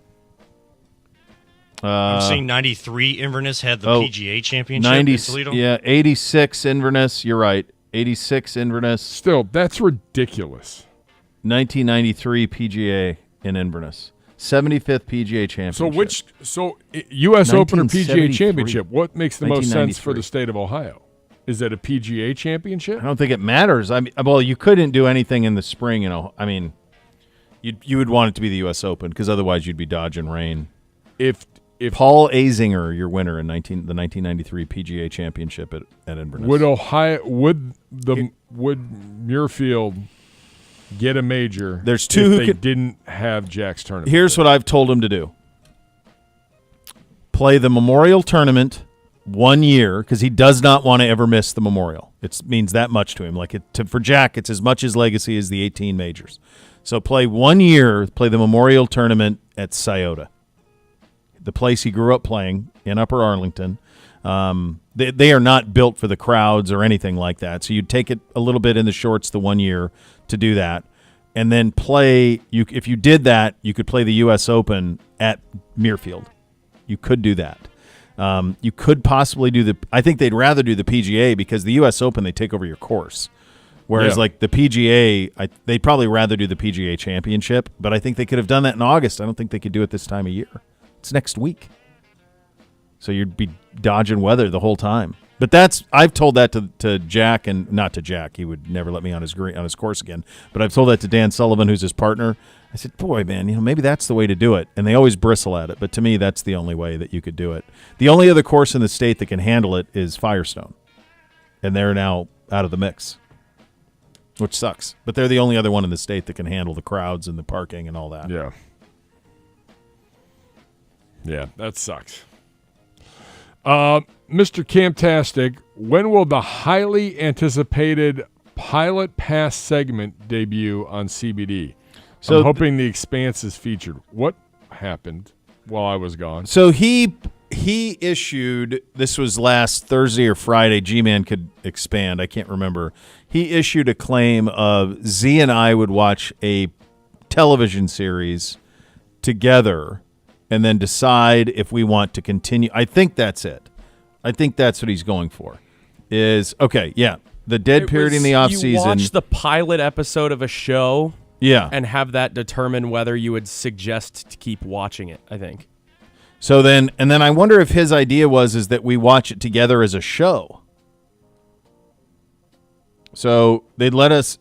I'm seeing 93 Inverness had the PGA Championship 90, in Toledo. Yeah, 86 Inverness. You're right. 86 Inverness. Still, that's ridiculous. 1993 PGA in Inverness. 75th PGA Championship. So U.S. Open or PGA 1973. Championship? What makes the most sense for 1993. the state of Ohio? Is it a PGA Championship? I don't think it matters. I mean, well, you couldn't do anything in the spring. I mean, you would want it to be the U.S. Open because otherwise you'd be dodging rain. If Paul Azinger, your winner in the 1993 PGA Championship at Inverness. Would Muirfield get a major? There's two if who they didn't have Jack's tournament. Here's what I've told him to do: play the Memorial Tournament 1 year because he does not want to ever miss the Memorial. It means that much to him. For Jack, it's as much his legacy as the 18 majors. So play 1 year, play the Memorial Tournament at Scioto, the place he grew up playing in Upper Arlington. They are not built for the crowds or anything like that. So you'd take it a little bit in the shorts the 1 year to do that. And then if you did that, you could play the U.S. Open at Muirfield. You could do that. You could possibly I think they'd rather do the PGA because the U.S. Open, they take over your course. Whereas like the PGA, they'd probably rather do the PGA Championship, but I think they could have done that in August. I don't think they could do it this time of year. It's next week. So you'd be dodging weather the whole time. But I've told that to Jack, and not to Jack. He would never let me on his course again. But I've told that to Dan Sullivan, who's his partner. I said, boy, man, maybe that's the way to do it. And they always bristle at it. But to me, that's the only way that you could do it. The only other course in the state that can handle it is Firestone. And they're now out of the mix, which sucks. But they're the only other one in the state that can handle the crowds and the parking and all that. Yeah. Yeah, that sucks. Mr. Camptastic, when will the highly anticipated Pilot Pass segment debut on CBD? So I'm hoping The Expanse is featured. What happened while I was gone? So he issued, this was last Thursday or Friday, G-Man could expand, I can't remember. He issued a claim of Z and I would watch a television series together and then decide if we want to continue. I think that's it. I think that's what he's going for. The dead period in the off season. You watch the pilot episode of a show, and have that determine whether you would suggest to keep watching it. I think. So then I wonder if his idea is that we watch it together as a show. So they'd let us,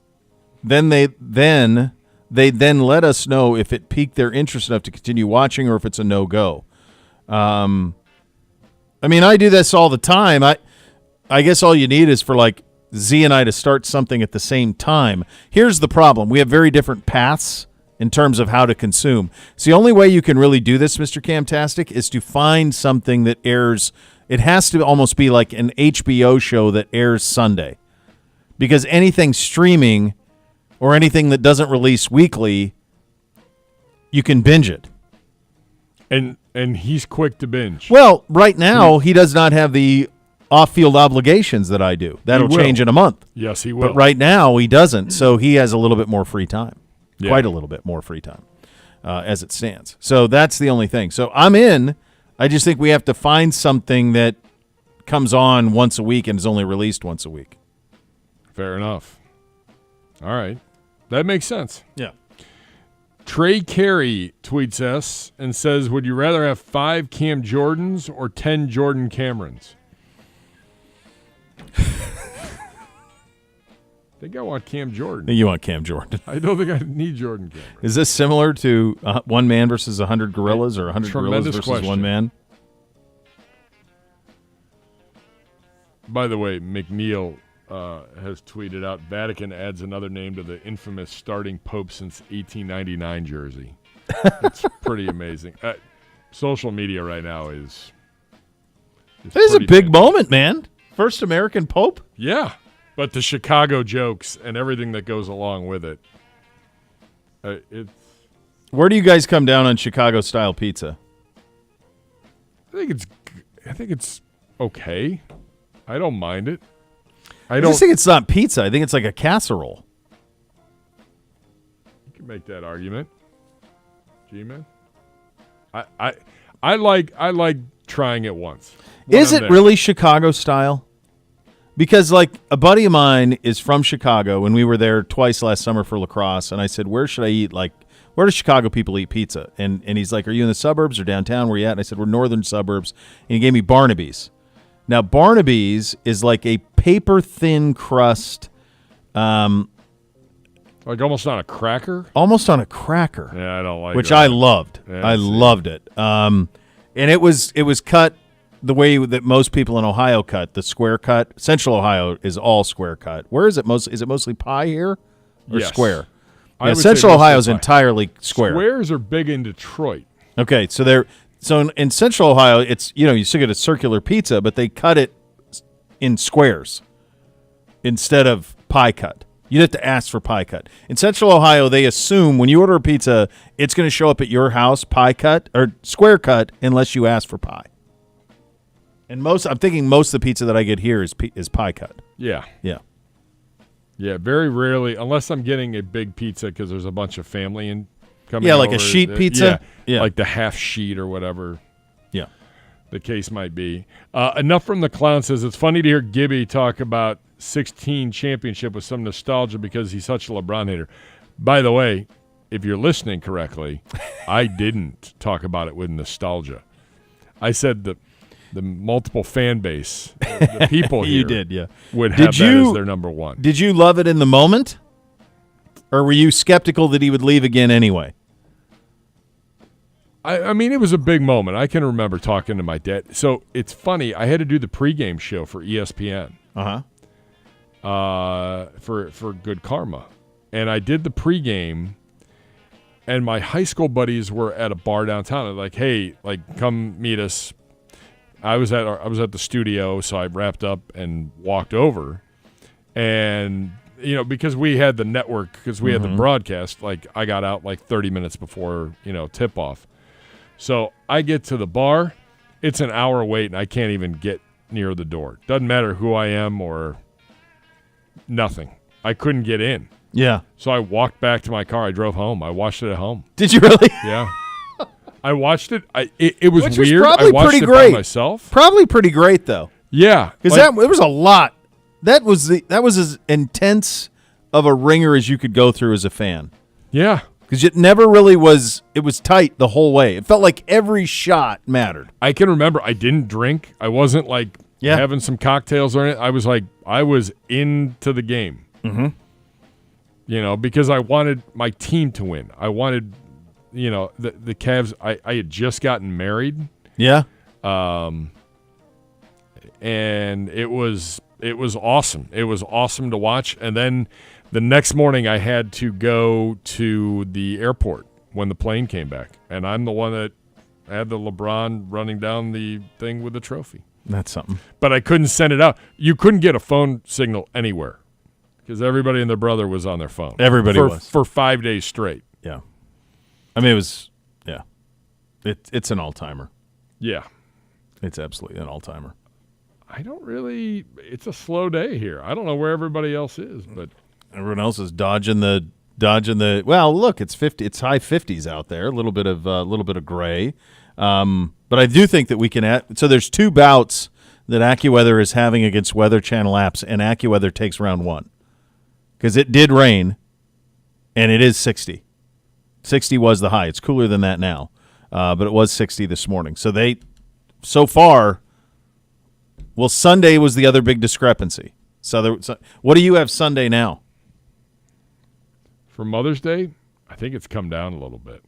they'd then let us know if it piqued their interest enough to continue watching or if it's a no-go. I mean, I do this all the time. I guess all you need is for like Z and I to start something at the same time. Here's the problem. We have very different paths in terms of how to consume. So the only way you can really do this, Mr. Camtastic, is to find something that airs. It has to almost be like an HBO show that airs Sunday. Because anything streaming or anything that doesn't release weekly, you can binge it. And he's quick to binge. Well, right now, he does not have the off-field obligations that I do. That'll change in a month. Yes, he will. But right now, he doesn't, so he has a little bit more free time. Yeah. Quite a little bit more free time as it stands. So that's the only thing. So I'm in. I just think we have to find something that comes on once a week and is only released once a week. Fair enough. All right. That makes sense. Yeah. Trey Carey tweets us and says, would you rather have 5 Cam Jordans or 10 Jordan Camerons? I think I want Cam Jordan. You want Cam Jordan. I don't think I need Jordan Cameron. Is this similar to one man versus 100 gorillas or 100 gorillas versus question. one man? By the way, McNeil has tweeted out, Vatican adds another name to the infamous starting Pope since 1899 jersey. It's pretty amazing. Social media right now is It is a big moment, man. First American Pope? Yeah, but the Chicago jokes and everything that goes along with it. Where do you guys come down on Chicago-style pizza? I think it's okay. I don't mind it. I just think it's not pizza. I think it's like a casserole. You can make that argument, G-Man. I like trying it once. Is it really Chicago style? Because like a buddy of mine is from Chicago, and we were there twice last summer for lacrosse, and I said, where should I eat? Like, where do Chicago people eat pizza? And he's like, are you in the suburbs or downtown? Where you at? And I said, we're northern suburbs. And he gave me Barnaby's. Now, Barnaby's is like a paper-thin crust. Like almost on a cracker? Almost on a cracker. Yeah, I don't like which that. I loved. Yeah, I loved it. And it was cut the way that most people in Ohio cut, the square cut. Central Ohio is all square cut. Where is it Is it mostly pie here or square? Yeah, Central Ohio is entirely square. Squares are big in Detroit. Okay, so in Central Ohio, it's you still get a circular pizza, but they cut it in squares instead of pie cut. You'd have to ask for pie cut. In Central Ohio, they assume when you order a pizza, it's going to show up at your house pie cut or square cut unless you ask for pie. And I'm thinking most of the pizza that I get here is pie cut. Yeah. Yeah. Yeah, very rarely, unless I'm getting a big pizza because there's a bunch of family coming like over. A sheet pizza? Yeah, like the half sheet or whatever. Yeah. The case might be. Enough from the Clown says, it's funny to hear Gibby talk about 16 championship with some nostalgia because he's such a LeBron hater. By the way, if you're listening correctly, I didn't talk about it with nostalgia. I said the multiple fan base, the people here you did, yeah. would have that as their number one. Did you love it in the moment? Or were you skeptical that he would leave again anyway? I mean, it was a big moment. I can remember talking to my dad. So it's funny. I had to do the pregame show for ESPN. For Good Karma. And I did the pregame, and my high school buddies were at a bar downtown. They're like, hey, like, come meet us. I was at the studio, so I wrapped up and walked over. And, you know, because we had the network, because we had the broadcast, like, I got out like 30 minutes before, you know, tip-off. So I get to the bar. It's an hour wait, and I can't even get near the door. Doesn't matter who I am or nothing. I couldn't get in. Yeah. So I walked back to my car. I drove home. I watched it at home. Did you really? Yeah. I watched it. It was Which weird. Was probably I watched pretty it great. by myself. Probably pretty great though. Yeah, because there was a lot. That was as intense of a ringer as you could go through as a fan. Yeah. Because it never really was. It was tight the whole way. It felt like every shot mattered. I can remember. I didn't drink. I wasn't like having some cocktails or anything. I was into the game. Mm-hmm. You know, because I wanted my team to win. I wanted, you know, the Cavs. I had just gotten married. Yeah. And it was awesome. It was awesome to watch. And then the next morning I had to go to the airport when the plane came back. And I'm the one that had the LeBron running down the thing with the trophy. That's something. But I couldn't send it out. You couldn't get a phone signal anywhere because everybody and their brother was on their phone. Everybody was. For 5 days straight. Yeah. I mean, it was, yeah. It's an all-timer. Yeah. It's absolutely an all-timer. It's a slow day here. I don't know where everybody else is, but everyone else is dodging the. Well, look, it's high 50s out there. A little bit of gray, but I do think that we can add. So there's 2 bouts that AccuWeather is having against Weather Channel apps, and AccuWeather takes round 1 because it did rain, and it is 60. 60 was the high. It's cooler than that now, but it was 60 this morning. So far. Well, Sunday was the other big discrepancy. So what do you have Sunday now? For Mother's Day, I think it's come down a little bit.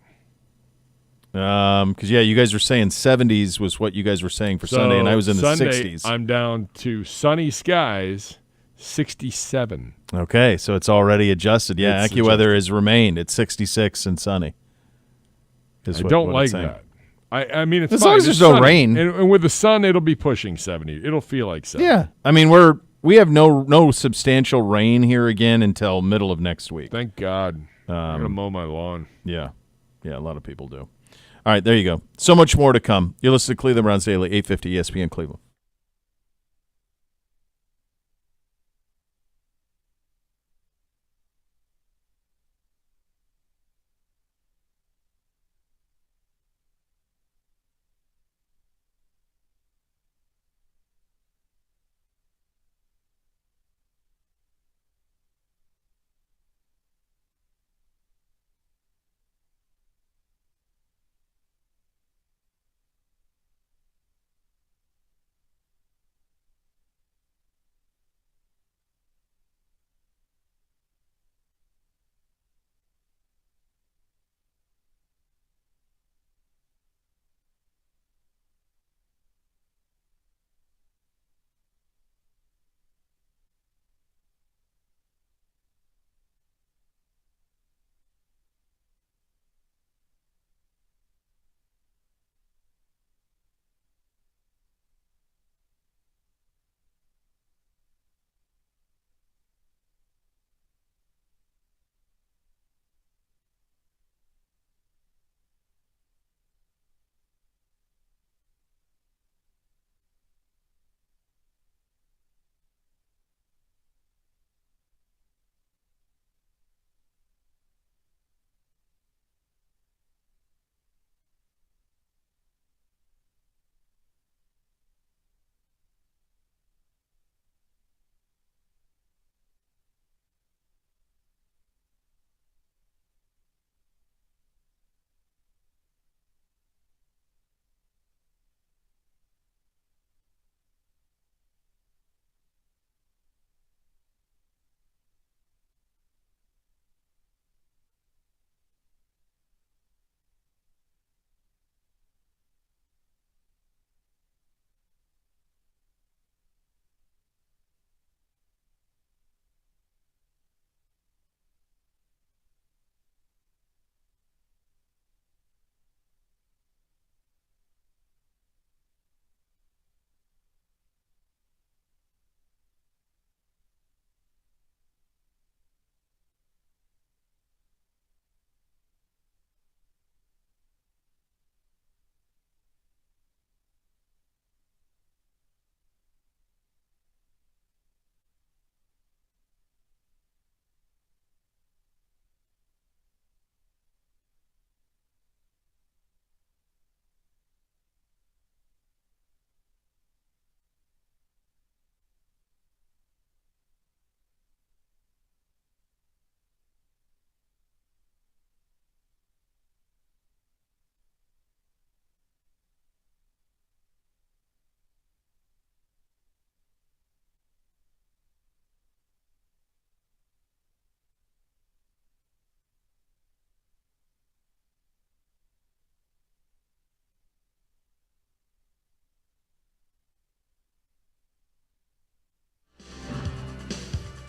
Because, you guys were saying 70s was what you guys were saying for Sunday, and I was in the 60s. I'm down to sunny skies, 67. Okay, so it's already adjusted. Yeah, AccuWeather has remained at 66 and sunny. I don't like that. I mean, it's as fine. long as there's no rain, and with the sun, it'll be pushing 70. It'll feel like 70. Yeah, I mean, we have no substantial rain here again until middle of next week. Thank God. I'm gonna mow my lawn. Yeah, a lot of people do. All right, there you go. So much more to come. You listen to Cleveland Browns Daily, 850 ESPN Cleveland.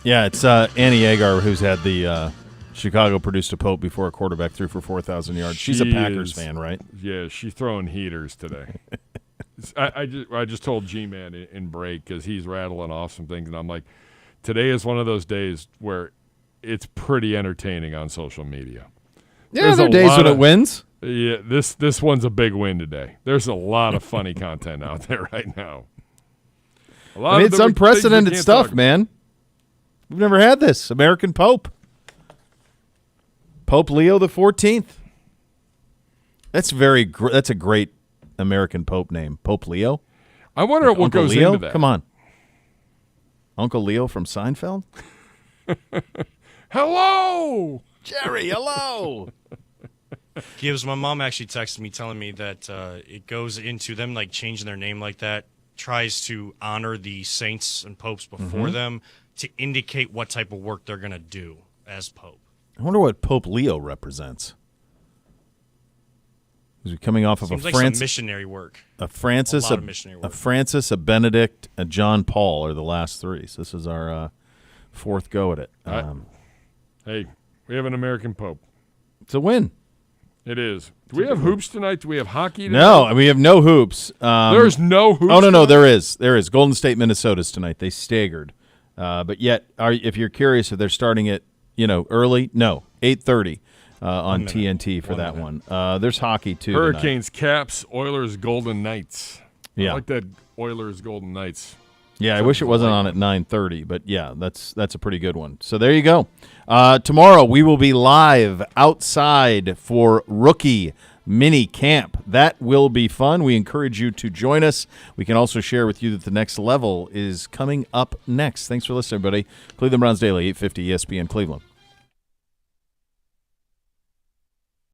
Yeah, it's Annie Agar who's had the Chicago produced a Pope before a quarterback threw for 4,000 yards. She's a Packers fan, right? Yeah, she's throwing heaters today. I just told G-Man in break because he's rattling off some things, and I'm like, today is one of those days where it's pretty entertaining on social media. Yeah, there are days when it wins. Yeah, this one's a big win today. There's a lot of funny content out there right now. It's unprecedented stuff, man. We've never had this. American Pope. Pope Leo the 14th. That's a great American Pope name. Pope Leo. I wonder what Uncle goes Leo? into that. Come on. Uncle Leo from Seinfeld? Hello! Jerry, hello! Gibbs, my mom actually texted me telling me that it goes into them like changing their name like that, tries to honor the saints and popes before them to indicate what type of work they're going to do as pope. I wonder what Pope Leo represents. Is he coming off of Seems a like Francis, some missionary work. a Francis, A lot of missionary work. a Francis, a Benedict, a John Paul are the last three. So this is our fourth go at it. Hey, we have an American Pope. It's a win. It is. Do we have hoops tonight? Do we have hockey tonight? No, we have no hoops. There's no hoops. Oh, no, tonight? there is. There is. Golden State, Minnesota's tonight. They staggered. But yet, if you're curious if they're starting it, early, no, 8:30 on TNT for that one. There's hockey, too. Hurricanes, Caps, Oilers, Golden Knights. Yeah. I like that Oilers, Golden Knights. Yeah, I wish it wasn't on at 9:30, but yeah, that's a pretty good one. So there you go. Tomorrow we will be live outside for rookie mini camp. That will be fun. We encourage you to join us. We can also share with you that the next level is coming up next. Thanks for listening, everybody. Cleveland Browns Daily, 850 ESPN Cleveland.